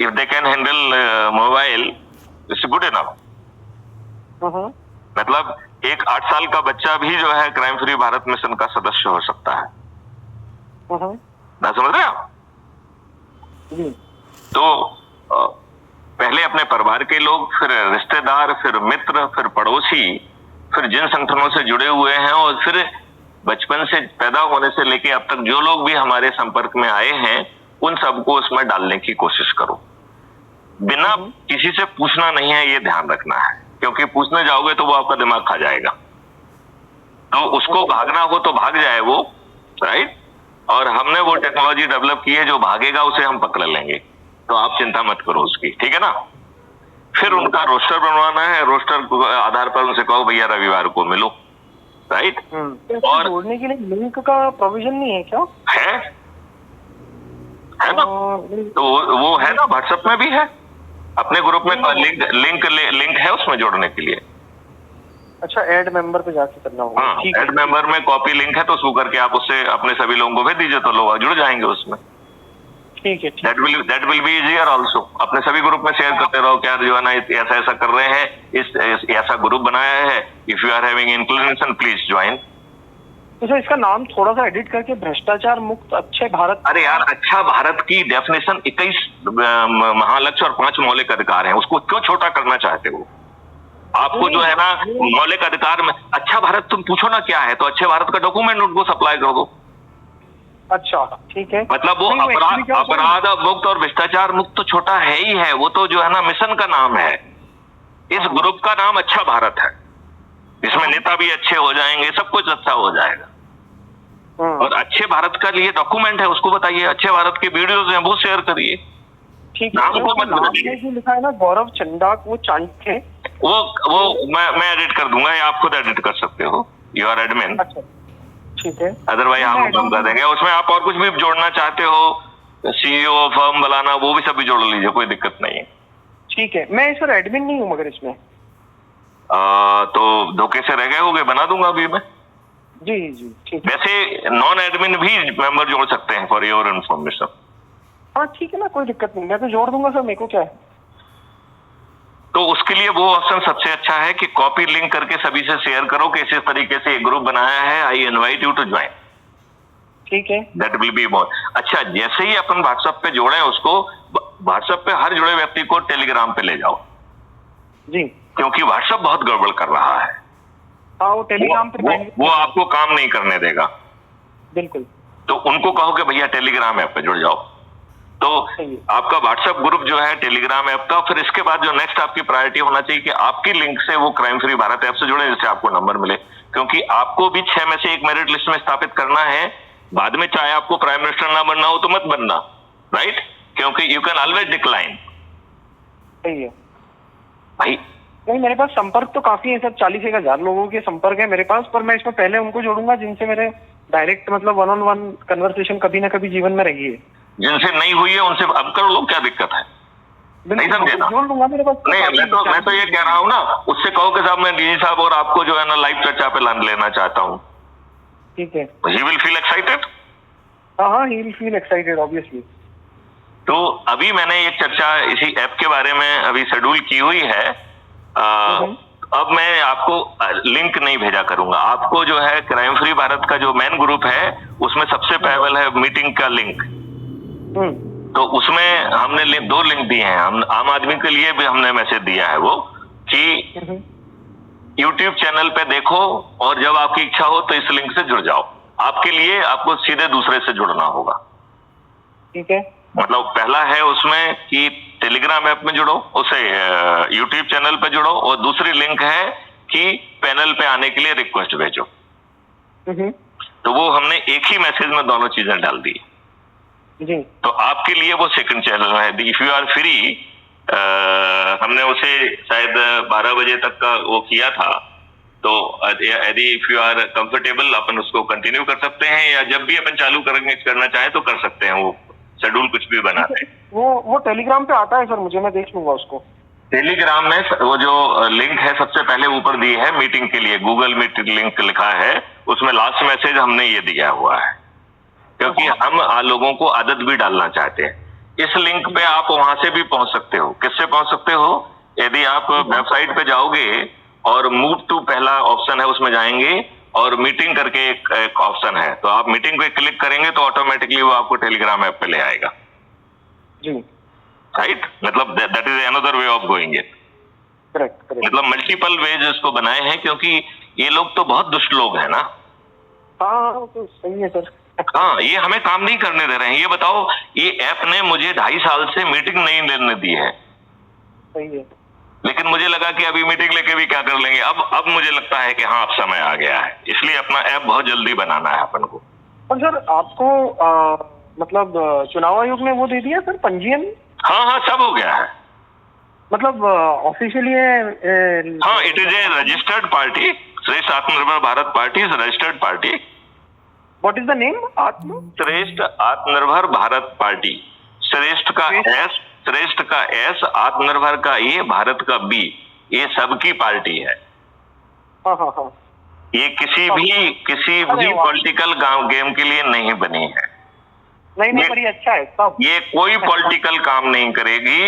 if they can handle mobile, it's good enough. मतलब एक 8 साल का बच्चा भी जो है क्राइम फ्री भारत मिशन का सदस्य हो सकता है। ना समझ रहे आप? तो पहले अपने परिवार के लोग, फिर रिश्तेदार, फिर मित्र, फिर पड़ोसी, फिर जिन संगठनों से जुड़े हुए हैं, और फिर बचपन से पैदा होने से लेके अब तक जो लोग भी हमारे संपर्क में आए हैं, उन सबको उसमें डालने की कोशिश करो। बिना किसी से पूछना नहीं है, ये ध्यान रखना है, क्योंकि पूछने जाओगे तो वो आपका दिमाग खा जाएगा। तो उसको भागना हो तो भाग जाए वो, राइट। और हमने वो टेक्नोलॉजी डेवलप की है, जो भागेगा उसे हम पकड़ लेंगे, तो आप चिंता मत करो उसकी, ठीक है ना। फिर उनका रोस्टर बनवाना है, रोस्टर आधार पर उनसे कहो भैया रविवार को मिलो, राइट। और जोड़ने के लिए लिंक का प्रोविजन नहीं है क्या? है ना, तो वो है ना, व्हाट्सएप में भी है, अपने ग्रुप में लिंक है उसमें जोड़ने के लिए। अच्छा, ऐड मेंबर पे जाके करना होगा। हाँ, ऐड मेंबर में कॉपी लिंक है, तो उसको करके आप उससे अपने सभी लोगों को भेज दीजिए, तो लोग जुड़ जाएंगे उसमें। ठीक है। That will be easier also. अपने सभी ग्रुप में शेयर करते रहो, क्या जो है ना ऐसा कर रहे हैं, ऐसा ग्रुप बनाया है, if you are having inclination please join. तो इसका नाम थोड़ा सा एडिट करके भ्रष्टाचार मुक्त अच्छे भारत। अरे यार, अच्छा भारत की डेफिनेशन 21 महालक्ष्य और 5 मौलिक अधिकार हैं, उसको क्यों छोटा करना चाहते हो? आपको जो है ना मौलिक अधिकार में अच्छा भारत तुम पूछो ना क्या है, तो अच्छे भारत का डॉक्यूमेंट उनको सप्लाई कर दो। अच्छा, ठीक है। मतलब वो अपराध मुक्त और भ्रष्टाचार मुक्त तो छोटा है ही है, वो तो जो है ना मिशन का नाम है। इस ग्रुप का नाम अच्छा भारत है, इसमें नेता भी अच्छे हो जाएंगे, सब कुछ अच्छा हो जाएगा। और अच्छे भारत का लिए डॉक्यूमेंट है, उसको बताइए, अच्छे भारत के वीडियोज हैं वो शेयर करिए। ठीक है। नाम को मत नाम बदलिए। में जो लिखा है ना गौरव चंडाक, वो चाणक्य, वो मैं एडिट कर दूंगा, या आप खुद एडिट कर सकते हो, यू आर एडमिन। अच्छा ठीक है। अदरवाइज हम बंद कर देंगे। उसमें आप और कुछ भी जोड़ना चाहते हो, सीईओ फर्म बनाना, वो भी सब भी जोड़ लीजिए, कोई दिक्कत नहीं है। ठीक है। मैं सर एडमिन नहीं हूँ मगर इसमें। तो धोखे से रह गए होगे, बना दूंगा अभी मैं। जी जी ठीक है। वैसे नॉन एडमिन भी मेंबर जोड़ सकते हैं, फॉर योर इन्फॉर्मेशन। हाँ ठीक है ना, कोई दिक्कत नहीं, मैं तो जोड़ दूंगा सर, मेरे को क्या है। तो उसके लिए वो ऑप्शन सबसे अच्छा है कि कॉपी लिंक करके सभी से शेयर करो कि इस तरीके से एक ग्रुप बनाया है, I invite you to join. ठीक है। दैट विल बी मोर अच्छा। जैसे ही अपन व्हाट्सएप पे जोड़े उसको, व्हाट्सएप पे हर जुड़े व्यक्ति को टेलीग्राम पे ले जाओ जी। क्योंकि व्हाट्सएप बहुत गड़बड़ कर रहा है। हाँ वो टेलीग्राम पे वो आपको काम नहीं करने देगा। बिल्कुल। तो उनको कहो कि भैया टेलीग्राम ऐप पे जुड़ जाओ। तो आपका व्हाट्सएप ग्रुप जो है टेलीग्राम ऐप का, फिर इसके बाद जो नेक्स्ट आपकी प्रायोरिटी होना चाहिए कि आपकी लिंक से वो क्राइम फ्री भारत ऐप से जुड़े, जिससे आपको नंबर मिले। क्योंकि आपको भी 6 में से एक मेरिट लिस्ट में स्थापित करना है। बाद में चाहे आपको प्राइम मिनिस्टर ना बनना हो तो मत बनना, राइट? क्योंकि यू कैन ऑलवेज डिक्लाइन। सही है भाई नहीं, मेरे पास संपर्क तो काफी है सर, 40,000 लोगों के संपर्क है मेरे पास, पर मैं इसमें पहले उनको जोड़ूंगा जिनसे मेरे डायरेक्ट मतलब 1-on-1 कन्वर्सेशन कभी ना कभी जीवन में रही है। जिनसे नहीं हुई है उनसे अब कर लो, क्या दिक्कत है? नहीं समझे ना? जोड़ लूंगा मेरे पास। नहीं, मैं तो ये कह रहा हूँ ना, उससे कहो कि साहब मैं डीजी साहब और आपको जो है ना लाइव चर्चा पे लेना चाहता हूँ। ठीक है। He will feel excited. हाँ he will feel excited obviously. तो अभी मैंने ये चर्चा इसी ऐप के बारे में अभी शेड्यूल की हुई है। अब मैं आपको लिंक नहीं भेजा करूंगा, आपको जो है क्राइम फ्री भारत का जो मेन ग्रुप है उसमें सबसे पहले है मीटिंग का लिंक। तो उसमें हमने 2 लिंक दिए हैं। हम आम आदमी के लिए भी हमने मैसेज दिया है वो कि YouTube चैनल पे देखो और जब आपकी इच्छा हो तो इस लिंक से जुड़ जाओ। आपके लिए आपको सीधे दूसरे से जुड़ना होगा। ठीक है। मतलब पहला है उसमें कि टेलीग्राम ऐप में जुड़ो, उसे YouTube चैनल पे जुड़ो, और दूसरी लिंक है कि पैनल पे आने के लिए रिक्वेस्ट भेजो। तो वो हमने एक ही मैसेज में दोनों चीजें डाल दी जी। तो आपके लिए वो सेकंड चैनल है। इफ यू आर फ्री, हमने उसे शायद 12 बजे तक का वो किया था, तो यदि इफ यू आर कंफर्टेबल अपन उसको कंटिन्यू कर सकते हैं, या जब भी अपन चालू करना चाहे तो कर सकते हैं। वो शेड्यूल कुछ भी बना है। वो टेलीग्राम पे आता है सर, मुझे, मैं देख लूंगा उसको। टेलीग्राम में वो जो लिंक है सबसे पहले ऊपर दी है मीटिंग के लिए, गूगल मीट लिंक लिखा है, उसमें लास्ट मैसेज हमने ये दिया हुआ है क्योंकि हम लोगों को आदत भी डालना चाहते हैं। इस लिंक पे आप वहां से भी पहुंच सकते हो। किससे पहुंच सकते हो? यदि आप वेबसाइट पे जाओगे और मूव टू पहला ऑप्शन है उसमें जाएंगे और मीटिंग करके एक ऑप्शन है, तो आप मीटिंग पे क्लिक करेंगे तो ऑटोमेटिकली वो आपको टेलीग्राम ऐप पे ले आएगा जी। राइट? मतलब that is another way of going it. Correct. मतलब मल्टीपल वेज इसको बनाए हैं क्योंकि ये लोग तो बहुत दुष्ट लोग हैं ना। हाँ तो सही है सर। हाँ, ये हमें काम नहीं करने दे रहे हैं। ये बताओ, ये ऐप ने मुझे 2.5 साल से मीटिंग नहीं लेने दी है। सही है। लेकिन मुझे लगा कि अभी मीटिंग लेके भी क्या कर लेंगे। अब मुझे लगता है कि हाँ अब समय आ गया है, इसलिए अपना ऐप बहुत जल्दी बनाना है अपन को। और सर आपको मतलब चुनाव आयोग ने वो दे दिया सर पंजीयन? हाँ सब हो गया है। मतलब ऑफिशियली हाँ, it is a registered party. श्रेष्ठ आत्मनिर्भर Bharat party is registered party. What is the name? श्रेष्ठ आत्मनिर्भर भारत पार्टी। श्रेष्ठ का एस, आत्मनिर्भर का ए, भारत का बी, ये सबकी पार्टी है। हाँ। ये किसी भी पॉलिटिकल गेम के लिए नहीं बनी है। नहीं पर ये अच्छा है सब। ये कोई पॉलिटिकल काम नहीं करेगी,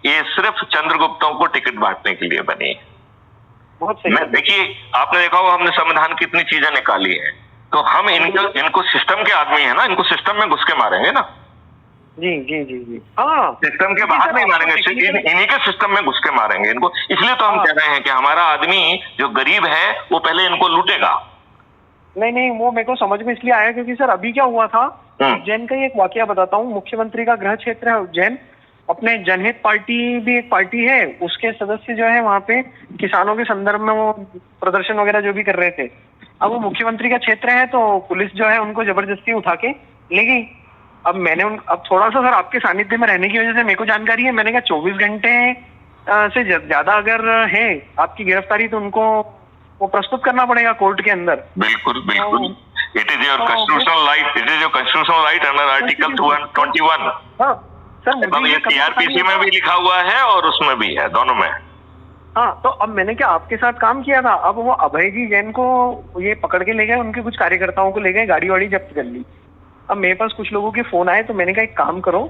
ये सिर्फ चंद्रगुप्तों को टिकट बांटने के लिए बनी है। बहुत सही। देखिए, आपने देखा होगा हमने संविधान की इतनी चीजें निकाली है, तो हम इनको सिस्टम के आदमी है ना, इनको सिस्टम में घुस के मारेंगे ना। जी। हाँ, सिस्टम के बाहर नहीं मारेंगे, इन्हीं के सिस्टम में घुस के मारेंगे इनको। इसलिए तो हम कह रहे हैं कि हमारा आदमी जो गरीब है वो पहले इनको लूटेगा। नहीं वो मेरे को समझ में इसलिए आया क्योंकि सर अभी क्या हुआ था, उज्जैन का ही एक वाकया बताता हूँ। मुख्यमंत्री का गृह क्षेत्र है उज्जैन, अपने जनहित पार्टी भी एक पार्टी है, उसके सदस्य जो है वहाँ पे किसानों के संदर्भ में वो प्रदर्शन वगैरह जो भी कर रहे थे, अब वो मुख्यमंत्री का क्षेत्र है तो पुलिस जो है उनको जबरदस्ती उठा के ले गई। अब थोड़ा सा सर आपके सानिध्य में रहने की वजह से मेरे को जानकारी है, मैंने कहा 24 घंटे से ज्यादा अगर है आपकी गिरफ्तारी तो उनको वो प्रस्तुत करना पड़ेगा कोर्ट के अंदर। बिल्कुल बिल्कुल, it is your constitutional right, it is your constitutional right under article 221। हाँ सर, मतलब ये सीआरपीसी में भी लिखा हुआ है और उसमें भी है, दोनों में। हाँ, तो अब मैंने क्या आपके साथ काम किया था, अब वो अभय जी जैन को ये पकड़ के ले गए, उनके कुछ कार्यकर्ताओं को ले गए, गाड़ी वाड़ी जब्त कर ली। अब मेरे पास कुछ लोगों के फोन आए तो मैंने कहा एक काम करो,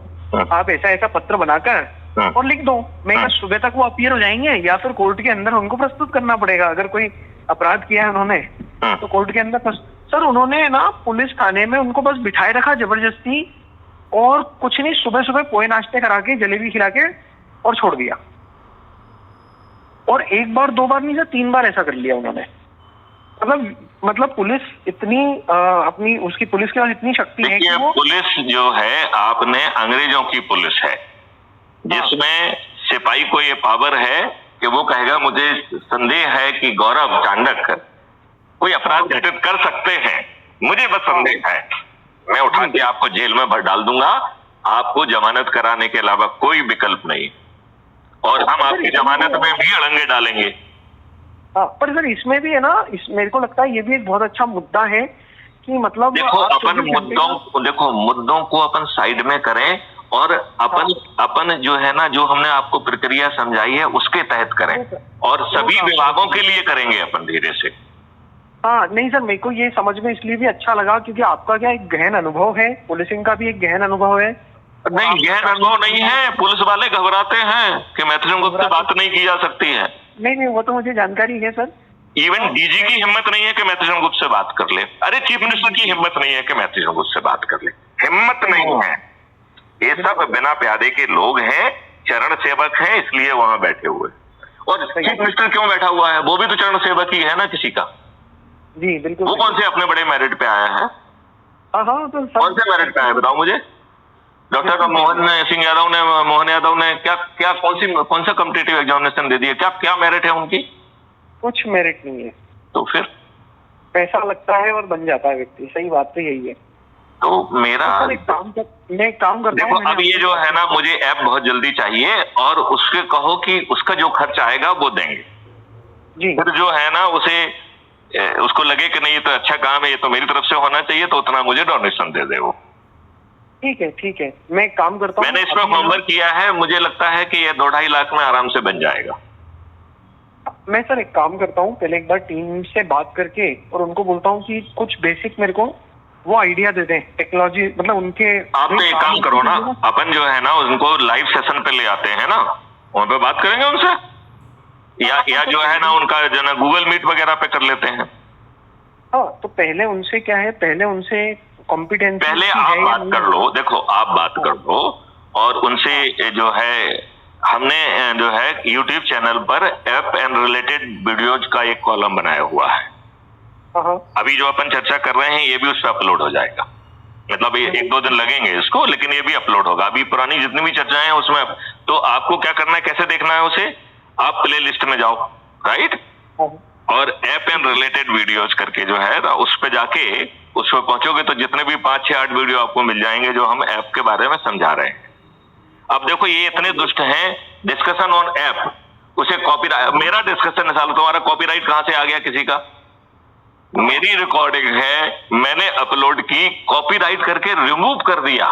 आप ऐसा ऐसा पत्र बनाकर और लिख दो। मैं कहा सुबह तक वो अपीयर हो जाएंगे या फिर कोर्ट के अंदर उनको प्रस्तुत करना पड़ेगा। अगर कोई अपराध किया है उन्होंने तो कोर्ट के अंदर सर उन्होंने ना पुलिस थाने में उनको बस बिठाए रखा जबरदस्ती, और कुछ नहीं, सुबह सुबह पोहे नाश्ते करा के जलेबी खिला के और छोड़ दिया। और एक बार दो बार नहीं सर 3 बार ऐसा कर लिया उन्होंने। मतलब पुलिस इतनी अपनी उसकी पुलिस के पास इतनी शक्ति है कि वो पुलिस जो है आपने अंग्रेजों की पुलिस है, जिसमें सिपाही को ये पावर है कि वो कहेगा मुझे संदेह है कि गौरव चांडक कोई अपराध घटित कर सकते हैं, मुझे बस संदेह है, मैं उठा के आपको जेल में भर डाल दूंगा, आपको जमानत कराने के अलावा कोई विकल्प नहीं, और हम आपकी जमानत में भी अड़ंगे डालेंगे। हाँ, पर सर इसमें भी है ना, मेरे को लगता है ये भी एक बहुत अच्छा मुद्दा है कि मतलब देखो अपन मुद्दों को अपन साइड में करें और अपन जो है ना, जो हमने आपको प्रक्रिया समझाई है उसके तहत करें, और सभी विभागों के लिए करेंगे अपन धीरे से। हाँ नहीं सर, मेरे को ये समझ में इसलिए भी अच्छा लगा क्योंकि आपका क्या एक गहन अनुभव है, पुलिसिंग का भी एक गहन अनुभव है। नहीं, गहन अनुभव नहीं है, पुलिस वाले घबराते हैं कि मैथिली गुप्त से बात नहीं की जा सकती है। नहीं, वो तो मुझे जानकारी है सर। इवन डीजी की हिम्मत नहीं है कि मैथिली गुप्त से बात कर ले, अरे चीफ मिनिस्टर की हिम्मत नहीं है कि मैथिली गुप्त से बात कर ले, हिम्मत नहीं है। ये सब बिना प्यादे के लोग हैं, चरण सेवक हैं, इसलिए वहां बैठे हुए। और चीफ मिनिस्टर क्यों बैठा हुआ है, वो भी तो चरण सेवक ही है ना किसी का। जी बिल्कुल। वो कौन से अपने बड़े मेरिट पे आया है? तो कौन से मेरिट पे आया बताओ मुझे? डॉक्टर मोहन यादव ने क्या कौन सा कॉम्पिटिटिव एग्जामिनेशन दे दिया, क्या मेरिट है उनकी? कुछ मेरिट नहीं है। तो फिर पैसा लगता है और बन जाता है व्यक्ति, सही बात तो यही है। तो मेरा मैं एक काम करता हूँ। देखो अब ये जो है ना, मुझे ऐप बहुत जल्दी चाहिए, और उसके कहो कि उसका जो खर्च आएगा वो देंगे जी। फिर जो है ना उसको लगे कि नहीं ये तो अच्छा काम है, ये तो मेरी तरफ से होना चाहिए, तो उतना मुझे डोनेशन दे दे वो। ठीक है, मैं एक काम करता हूँ। मैंने इसमें होमवर्क किया है, मुझे लगता है कि ये 2-2.5 लाख में आराम से बन जाएगा। मैं सर एक काम करता हूँ, पहले एक बार टीम से बात करके और उनको बोलता हूँ कि कुछ बेसिक मेरे को वो आइडिया दे दें, टेक्नोलॉजी मतलब उनके। आप तो एक काम करो ना, अपन जो है ना उनको लाइव सेशन पे ले आते हैं ना, वहां पे बात करेंगे उनसे, या जो है ना उनका जो ना गूगल मीट वगैरह पे कर लेते हैं। हाँ, तो पहले उनसे क्या है, पहले उनसे कॉम्पिटेंस पहले आप बात कर लो, देखो आप बात कर लो, और उनसे जो है हमने जो है YouTube चैनल पर ऐप एंड रिलेटेड वीडियोज का एक कॉलम बनाया हुआ है। अभी जो अपन चर्चा कर रहे हैं ये भी उस पर अपलोड हो जाएगा, मतलब ये 1-2 दिन लगेंगे इसको, लेकिन ये भी अपलोड होगा। अभी पुरानी जितनी भी चर्चाएं हैं उसमें, तो आपको क्या करना है, कैसे देखना है उसे, आप प्ले लिस्ट में जाओ, राइट, और ऐप एंड रिलेटेड वीडियोज करके जो है उस पे जाके उस पर पहुंचोगे तो जितने भी 5-6-8 वीडियो आपको मिल जाएंगे जो हम ऐप के बारे में समझा रहे हैं। अब देखो ये इतने दुष्ट हैं, डिस्कशन ऑन ऐप, उसे कॉपीराइट, मेरा डिस्कशन है, तुम्हारा कॉपीराइट कहां से आ गया किसी का? मेरी रिकॉर्डिंग है, मैंने अपलोड की, कॉपीराइट करके रिमूव कर दिया।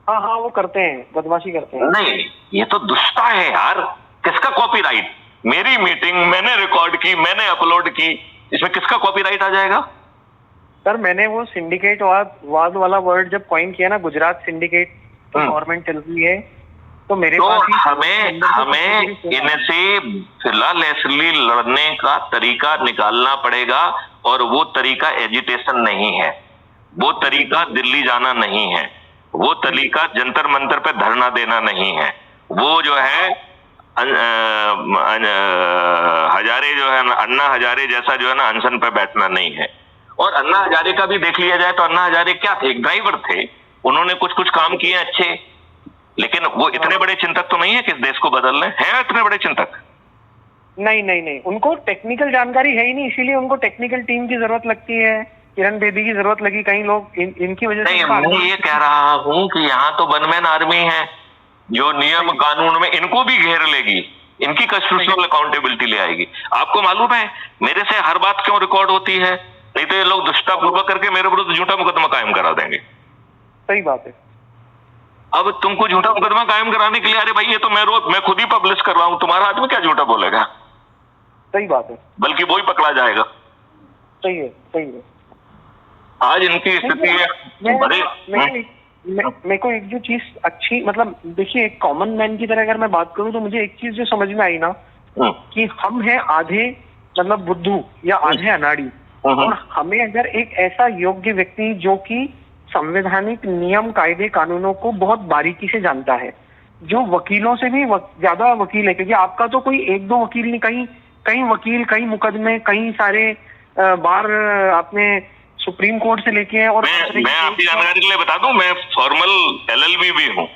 हाँ, वो करते हैं, बदमाशी करते हैं। नहीं, ये तो दुष्टता है यार, किसका कॉपीराइट? मेरी मीटिंग मैंने रिकॉर्ड की, मैंने अपलोड की, इसमें किसका कॉपीराइट आ जाएगा? सर मैंने वो सिंडिकेट वाद वाला वर्ड जब कॉइन किया ना, गुजरात सिंडिकेट गवर्नमेंट चल रही है, तो मेरे पास हमें इनसे फिलहाल लड़ने का तरीका निकालना पड़ेगा, और वो तरीका एजिटेशन नहीं है, वो तरीका दिल्ली जाना नहीं है, वो तरीका जंतर मंतर पे धरना देना नहीं है, वो जो है हजारे जो है अन्ना हजारे जैसा जो है ना अनशन पे बैठना नहीं है। और अन्ना हजारे का भी देख लिया जाए तो अन्ना हजारे क्या थे, एक ड्राइवर थे, उन्होंने कुछ काम किए अच्छे, लेकिन वो इतने बड़े चिंतक तो नहीं है कि इस देश को बदल रहे हैं, इतने बड़े चिंतक? नहीं नहीं नहीं, उनको टेक्निकल जानकारी है ही नहीं, इसीलिए उनको टेक्निकल टीम की जरूरत लगती है, किरण बेदी की जरूरत लगी, कई लोग इनकी वजह से। नहीं, मैं ये कह रहा हूँ कि यहाँ तो वनमैन आर्मी है जो नियम कानून में इनको भी घेर लेगी, इनकी कॉन्स्टिट्यूशनल अकाउंटेबिलिटी ले आएगी। आपको मालूम है मेरे से हर बात क्यों रिकॉर्ड होती है? नहीं तो ये लोग दुष्टापूर्वक करके मेरे विरुद्ध झूठा मुकदमा कायम करा देंगे। सही बात है। अब तुमको झूठा मुकदमा कायम कराने के लिए, अरे भाई ये तो मैं खुद ही पब्लिश कर रहा हूं, तुम्हारा आदमी क्या झूठा बोलेगा? सही बात है। बल्कि वो ही पकड़ा जाएगा। सही है, सही है। आज इनकी स्थिति है। मेरे को एक जो चीज अच्छी, मतलब देखिए, एक कॉमन मैन की तरह अगर मैं बात करूं तो मुझे एक चीज जो समझ में आई ना, कि हम हैं आधे मतलब बुद्धू या आधे अनाड़ी, और हमें अगर एक ऐसा योग्य व्यक्ति जो कि संवैधानिक नियम कायदे कानूनों को बहुत बारीकी से जानता है, जो वकीलों से भी ज्यादा वकील है, क्योंकि आपका तो कोई एक दो वकील नहीं, कहीं कहीं वकील, कई मुकदमे, कई सारे बार आपने सुप्रीम कोर्ट से लेके, और मैं आपकी जानकारी के लिए बता दूं, मैं फॉर्मल LLB भी हूँ।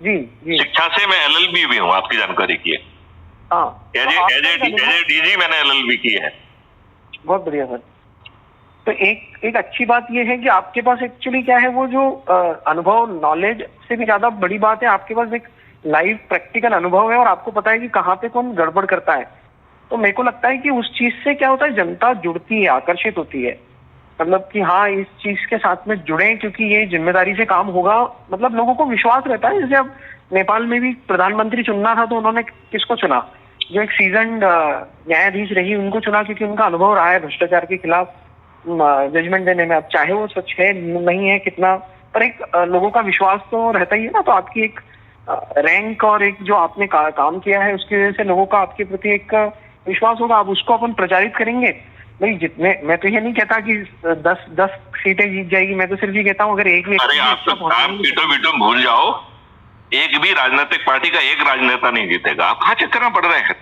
जी जी, शिक्षा से मैं LLB भी हूँ, आपकी जानकारी की है। हाँ, एज DG मैंने LLB की है। बहुत बढ़िया सर। तो एक अच्छी बात यह है कि आपके पास एक्चुअली क्या है, वो जो अनुभव, नॉलेज से भी ज्यादा बड़ी बात है, आपके पास एक लाइव प्रैक्टिकल अनुभव है, और आपको पता है कि कहाँ पे कौन गड़बड़ करता है। तो मेरे को लगता है कि उस चीज से क्या होता है, जनता जुड़ती है, आकर्षित होती है, मतलब कि हाँ इस चीज के साथ में जुड़े, क्योंकि ये जिम्मेदारी से काम होगा, मतलब लोगों को विश्वास रहता है। जैसे अब नेपाल में भी प्रधानमंत्री चुनना था तो उन्होंने किसको चुना? जो एक सीजन्ड न्यायाधीश रही उनको चुना, क्योंकि उनका अनुभव रहा है भ्रष्टाचार के खिलाफ जजमेंट देने में। अब चाहे वो सच है नहीं है कितना, पर एक लोगों का विश्वास तो रहता ही है ना। तो आपकी एक रैंक और एक जो आपने काम किया है उसकी वजह से लोगों का आपके प्रति एक विश्वास होगा। अब उसको अपन प्रचारित करेंगे भाई, जितने, मैं तो ये नहीं कहता कि 10 सीटें जीत जाएगी, मैं तो सिर्फ ये कहता हूँ अगर एक अरे आप पीटो भूल जाओ, एक भी राजनीतिक पार्टी का एक राजनेता नहीं जीतेगा। आप कहाँ चक्कर में पड़ रहे हैं?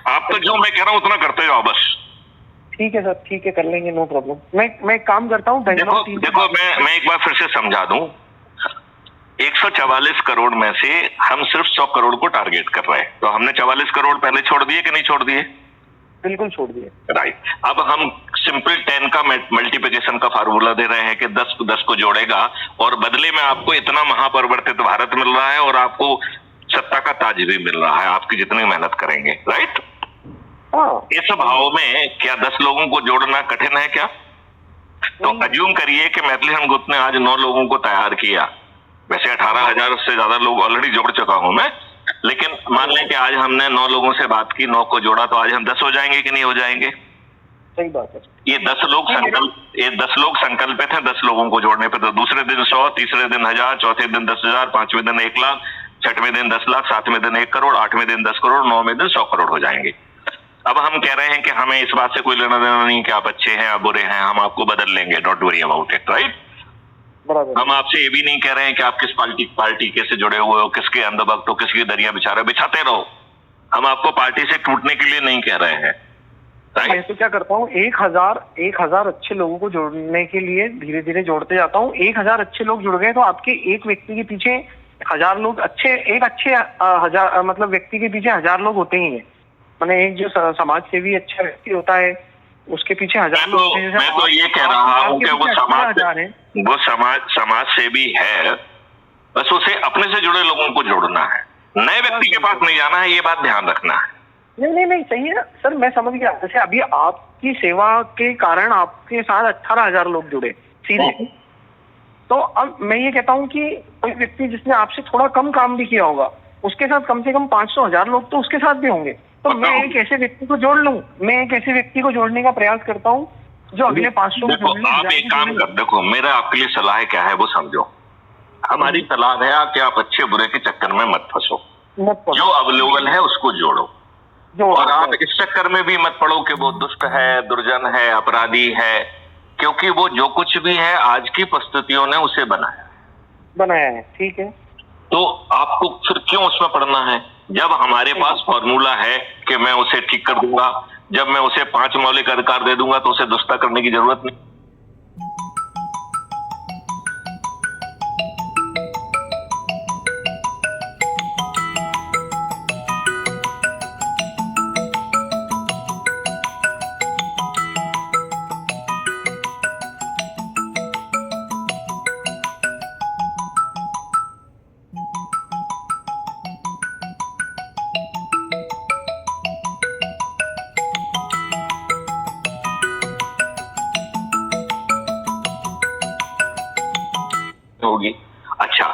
आप तो जो मैं कह रहा हूँ उतना करते जाओ बस। ठीक है सर, ठीक है, कर लेंगे, नो प्रॉब्लम। मैं काम करता हूँ। देखो मैं एक बार फिर से समझा दूं, 144 करोड़ में से हम सिर्फ 100 करोड़ को टारगेट कर रहे हैं, तो हमने 44 करोड़ पहले छोड़ दिए कि नहीं छोड़ दिए? बिल्कुल छोड़ दिए। राइट। अब हम सिंपल 10 का मल्टीप्लिकेशन का फार्मूला दे रहे हैं कि 10 को जोड़ेगा और बदले में आपको इतना महापरिवर्तित भारत मिल रहा है और आपको सत्ता का ताज भी मिल रहा है, आपकी जितनी मेहनत करेंगे। राइट। इस भाव में क्या 10 लोगों को जोड़ना कठिन है क्या? तो अज्यूम करिए कि मैथिलीहन गुप्त ने आज 9 लोगों को तैयार किया। वैसे 18,000 से ज्यादा लोग ऑलरेडी जोड़ चुका हूं मैं, लेकिन मान लें कि आज हमने 9 लोगों से बात की, 9 को जोड़ा, तो आज हम 10 हो जाएंगे कि नहीं हो जाएंगे? सही बात है। ये 10 लोग संकल्पित हैं 10 लोगों को जोड़ने पे। तो दूसरे दिन 100, तीसरे दिन 1000, चौथे दिन 10,000, पांचवें दिन 1 लाख, छठवें दिन 10 लाख, सातवें दिन 1 करोड़, आठवें दिन 10 करोड़, 9वें दिन 100 करोड़ हो जाएंगे। अब हम कह रहे हैं कि हमें इस बात से कोई लेना देना नहीं कि आप अच्छे हैं आप बुरे हैं, हम आपको बदल लेंगे, don't worry about it. Right. हम आपसे ये भी नहीं कह रहे हैं कि आप किस पार्टी के से जुड़े हुए हो, किसके अंधभक्त हो, किसकी दरिया बिछाते रहो। हम आपको पार्टी से टूटने के लिए नहीं कह रहे हैं। मैं तो क्या करता हूँ, 1000 अच्छे लोगों को जोड़ने के लिए धीरे धीरे जोड़ते जाता हूँ। 1000 अच्छे लोग जुड़ गए तो आपके एक व्यक्ति के पीछे 1000 लोग अच्छे, एक अच्छे हजार मतलब व्यक्ति के पीछे 1000 लोग होते ही हैं। मैंने एक जो समाज सेवी अच्छा व्यक्ति होता है उसके पीछे 1000 लोग। मैं तो ये कह रहा हूँ कि वो समाज सेवी है, बस उसे अपने से जुड़े लोगों को जोड़ना है, नए व्यक्ति के पास नहीं जाना है, ये बात ध्यान रखना है। नहीं सही है सर, मैं समझ गया। जैसे अभी आपकी सेवा के कारण आपके साथ 18,000 लोग जुड़े सीधे, तो अब मैं ये कहता हूँ कि कोई व्यक्ति जिसने आपसे थोड़ा कम काम भी किया होगा उसके साथ कम से कम 500-1000 लोग तो उसके साथ भी होंगे। तो मैं एक ऐसे व्यक्ति को जोड़ लूं, मैं एक ऐसे व्यक्ति को जोड़ने का प्रयास करता हूँ जो अगले 500 में आप एक काम कर, देखो मेरा आपके लिए सलाह क्या है वो समझो। हमारी सलाह है कि आप अच्छे बुरे के चक्कर में मत फंसो, जो अवेलेबल है उसको जोड़ो, और आप इस चक्कर में भी मत पड़ो कि वो दुष्ट है, दुर्जन है, अपराधी है, क्योंकि वो जो कुछ भी है आज की परिस्थितियों ने उसे बनाया है। ठीक है, तो आपको फिर क्यों उसमें पड़ना है? जब हमारे पास फॉर्मूला है कि मैं उसे ठीक कर दूंगा, जब मैं उसे 5 मौलिक अधिकार दे दूंगा तो उसे दुष्टा करने की जरूरत नहीं।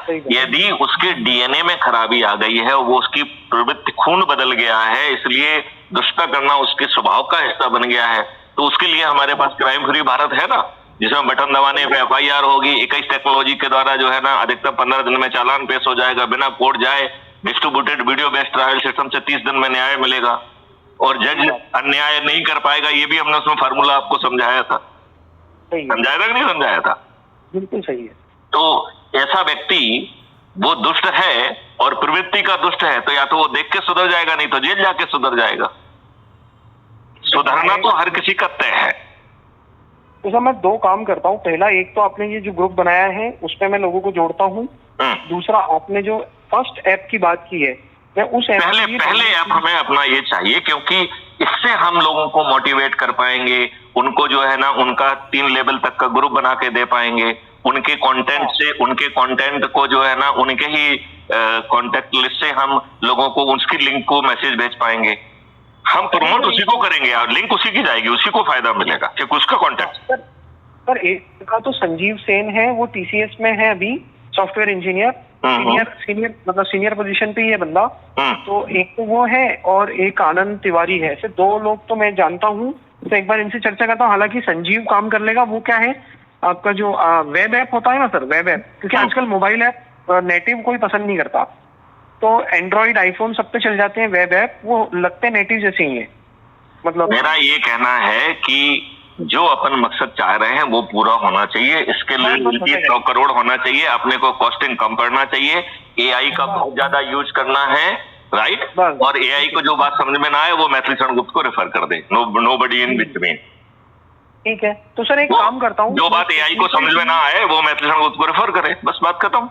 यदि उसके डीएनए में खराबी आ गई है, वो उसकी प्रवृत्ति, खून बदल गया है, इसलिए दुष्टता करना उसके स्वभाव का हिस्सा बन गया है, तो उसके लिए हमारे पास क्राइम फ्री भारत है ना, जिसमें बटन दबाने पे FIR होगी, 21 टेक्नोलॉजी के द्वारा जो है ना अधिकतम 15 दिन में चालान पेश हो जाएगा, बिना कोर्ट जाए distributed video based trial system से 30 दिन में न्याय मिलेगा, और जज अन्याय नहीं कर पाएगा। ये भी हमने उसमें फार्मूला आपको समझाया था, समझाया था कि नहीं समझाया था? बिल्कुल सही है। तो ऐसा व्यक्ति वो दुष्ट है और प्रवृत्ति का दुष्ट है, तो या तो वो देख के सुधर जाएगा, नहीं तो जेल जाके सुधर जाएगा। सुधरना तो हर किसी का तय है। तो सर मैं दो काम करता हूँ। पहला, एक तो आपने ये जो ग्रुप बनाया है उसमें मैं लोगों को जोड़ता हूँ। दूसरा, आपने जो फर्स्ट ऐप की बात की है, मैं उस ऐप पहले ऐप हमें अपना ये चाहिए, क्योंकि इससे हम लोगों को मोटिवेट कर पाएंगे, उनको जो है ना उनका 3 लेवल तक का ग्रुप बना के दे पाएंगे, उनके कंटेंट से, उनके कंटेंट को जो है ना उनके ही कॉन्टेक्ट लिस्ट से हम लोगों को उसकी लिंक को मैसेज भेज पाएंगे। हम प्रमोट उसी को करेंगे और लिंक उसी की जाएगी, उसी को फायदा मिलेगा क्योंकि उसका कॉन्टेक्ट। सर एक का तो संजीव सेन है, वो TCS में है अभी, सॉफ्टवेयर इंजीनियर, सीनियर मतलब सीनियर पोजीशन पे ही है बंदा। तो एक तो वो है और एक आनंद तिवारी है। ऐसे 2 लोग तो मैं जानता हूँ, तो एक बार इनसे चर्चा करता हूँ। हालांकि संजीव काम कर लेगा, वो क्या है आपका जो वेब ऐप होता है ना सर, वेब ऐप, क्योंकि आजकल मोबाइल ऐप नेटिव कोई पसंद नहीं करता, तो एंड्रॉइड आईफोन सब पे चल जाते हैं वेब ऐप, वो लगते नेटिव जैसे ही है। मतलब मेरा ये कहना है कि जो अपन मकसद चाह रहे हैं वो पूरा होना चाहिए, इसके लिए 100 करोड़ होना चाहिए, अपने को कॉस्टिंग कम करना चाहिए, AI का बहुत ज्यादा यूज करना है, राइट। और AI को जो बात समझ में ना आए वो मैथिली शरण गुप्त को रेफर कर दे, नोबडी इन बिटवीन। ठीक है, तो सर एक काम करता हूँ, जो बात AI को समझ में ना आए वो मैथिली शरण गुप्त को रेफर करे, बस बात खत्म।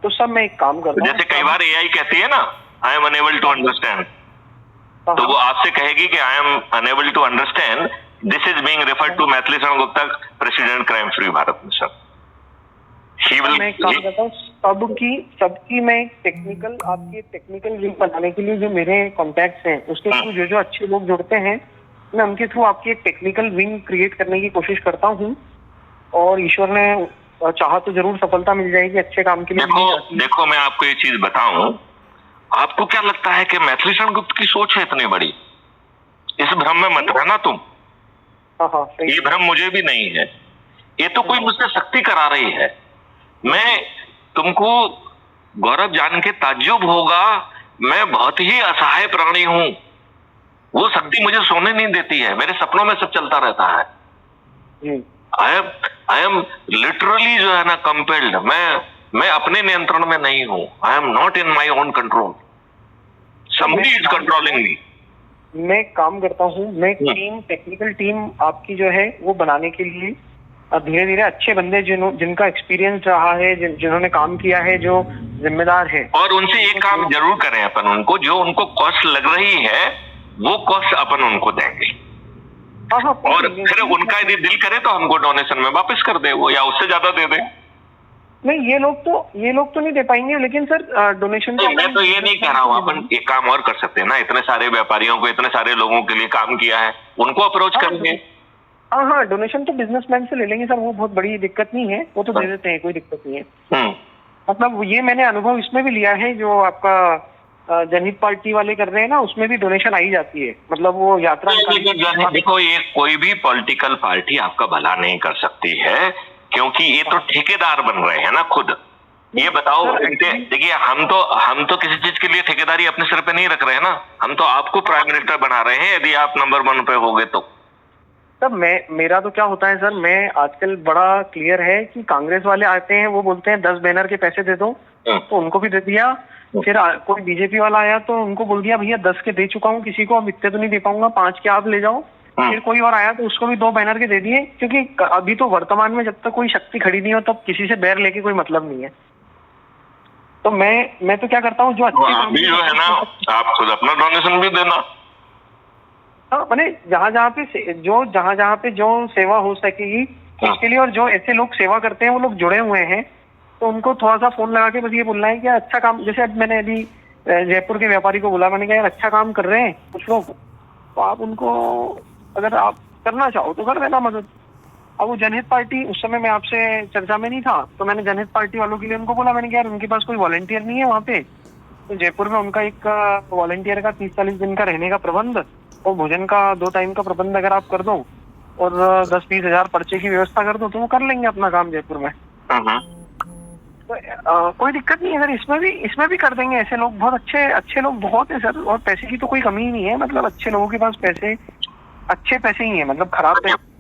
तो सब मैं एक काम करता हूँ, जैसे कई बार AI कहती है ना I am unable to understand, तो वो आपसे कहेगी कि I am unable to understand, this is being referred to Maithili Sharan Gupta, president crime free Bharat mission. मैं काम करता हूँ सबकी मैं टेक्निकल, आपकी टेक्निकल लिंक बनाने के लिए जो मेरे कॉन्टैक्ट्स हैं उसके थ्रू जो अच्छे लोग जुड़ते हैं, मैं उनके थ्रू आपकी एक टेक्निकल विंग क्रिएट करने की कोशिश करता हूँ, और ईश्वर ने चाहा तो जरूर सफलता मिल जाएगी अच्छे काम के लिए। देखो मैं आपको ये चीज बताऊं, आपको क्या लगता है कि मैथिली शरण गुप्त की सोच है इतनी बड़ी? इस भ्रम में मत रहना तुम। ये भ्रम मुझे भी नहीं है, ये तो कोई मुझसे शक्ति करा रही है। मैं तुमको गौरव जान के ताज्जुब होगा, मैं बहुत ही असहाय प्राणी हूं, वो शक्ति मुझे सोने नहीं देती है, मेरे सपनों में सब चलता रहता है। आई एम लिटरली जो है ना कंपेल्ड, मैं अपने नियंत्रण में नहीं हूं, I am not in my own control, somebody is controlling me. मैं काम करता हूँ, मैं टीम, टेक्निकल टीम आपकी जो है वो बनाने के लिए धीरे धीरे अच्छे बंदे जिनका एक्सपीरियंस रहा है, जिन्होंने काम किया है, जो जिम्मेदार है, और उनसे एक काम जरूर करें अपन, उनको जो उनको कॉस्ट लग रही है वो कॉस्ट अपन उनको देंगे, और फिर उनका यदि दिल करे तो हमको डोनेशन में वापस कर दे वो, या उससे ज्यादा दे दे। नहीं, ये लोग तो नहीं दे पाएंगे, लेकिन सर डोनेशन तो मैं तो ये नहीं कह रहा हूँ, अपन एक काम और कर सकते हैं ना, इतने सारे व्यापारियों को, इतने सारे लोगों के लिए काम किया है, उनको अप्रोच करेंगे। हाँ, डोनेशन तो बिजनेसमैन से ले लेंगे सर, वो बहुत बड़ी दिक्कत नहीं है, वो तो दे देते हैं, कोई दिक्कत नहीं है। मतलब ये मैंने अनुभव इसमें भी लिया है, जो आपका जनहित पार्टी वाले कर रहे हैं ना, उसमें भी डोनेशन आई जाती है, मतलब वो यात्रा। देखो, ये कोई भी पॉलिटिकल पार्टी आपका भला नहीं कर सकती है, क्योंकि ये तो ठेकेदार बन रहे हैं ना खुद। ये बताओ, देखिए हम तो किसी चीज के लिए ठेकेदारी अपने सिर पे नहीं रख रहे हैं ना, हम तो आपको प्राइम मिनिस्टर बना रहे हैं, यदि आप नंबर 1 पे हो गए तो। तब मेरा तो क्या होता है सर, मैं आजकल बड़ा क्लियर है कि कांग्रेस वाले आते हैं, वो बोलते हैं 10 बैनर के पैसे दे दो, तो उनको भी दे दिया। फिर कोई बीजेपी वाला आया तो उनको बोल दिया भैया 10 के दे चुका हूँ किसी को, अब इतने तो नहीं दे पाऊंगा, 5 के आप ले जाओ। फिर कोई और आया तो उसको भी 2 बैनर के दे दिए, क्योंकि अभी तो वर्तमान में जब तक कोई शक्ति खड़ी नहीं हो तब किसी से बैर लेके कोई मतलब नहीं है। तो मैं तो क्या करता हूँ, जो अच्छे अभी जो है ना, आप खुद अपना डोनेशन भी देना। हाँ, मैंने जहाँ पे जो सेवा हो सकेगी उसके लिए, और जो ऐसे लोग सेवा करते हैं वो लोग जुड़े हुए हैं, तो उनको थोड़ा सा फोन लगा के बस ये बोलना है कि अच्छा काम, जैसे अब मैंने अभी जयपुर के व्यापारी को बोला, मैंने कहा यार अच्छा काम कर रहे हैं कुछ लोग, तो आप उनको अगर आप करना चाहो तो कर देना मदद। अब वो जनहित पार्टी, उस समय मैं आपसे चर्चा में नहीं था, तो मैंने जनहित पार्टी वालों के लिए उनको बोला, मैंने कहा यार उनके पास कोई वॉलंटियर नहीं है वहाँ पे, तो जयपुर में उनका एक वॉलंटियर का 30-40 दिन का रहने का प्रबंध और भोजन का 2 टाइम का प्रबंध अगर आप कर दो और 10-20 हजार पर्चे की व्यवस्था कर दो तो वो कर लेंगे अपना काम जयपुर में। तो कोई दिक्कत नहीं है सर, इसमें भी कर देंगे। ऐसे लोग बहुत अच्छे लोग बहुत है सर, और पैसे की तो कोई कमी ही नहीं है, मतलब अच्छे लोगों के पास पैसे, अच्छे पैसे ही है, मतलब खराब पैसे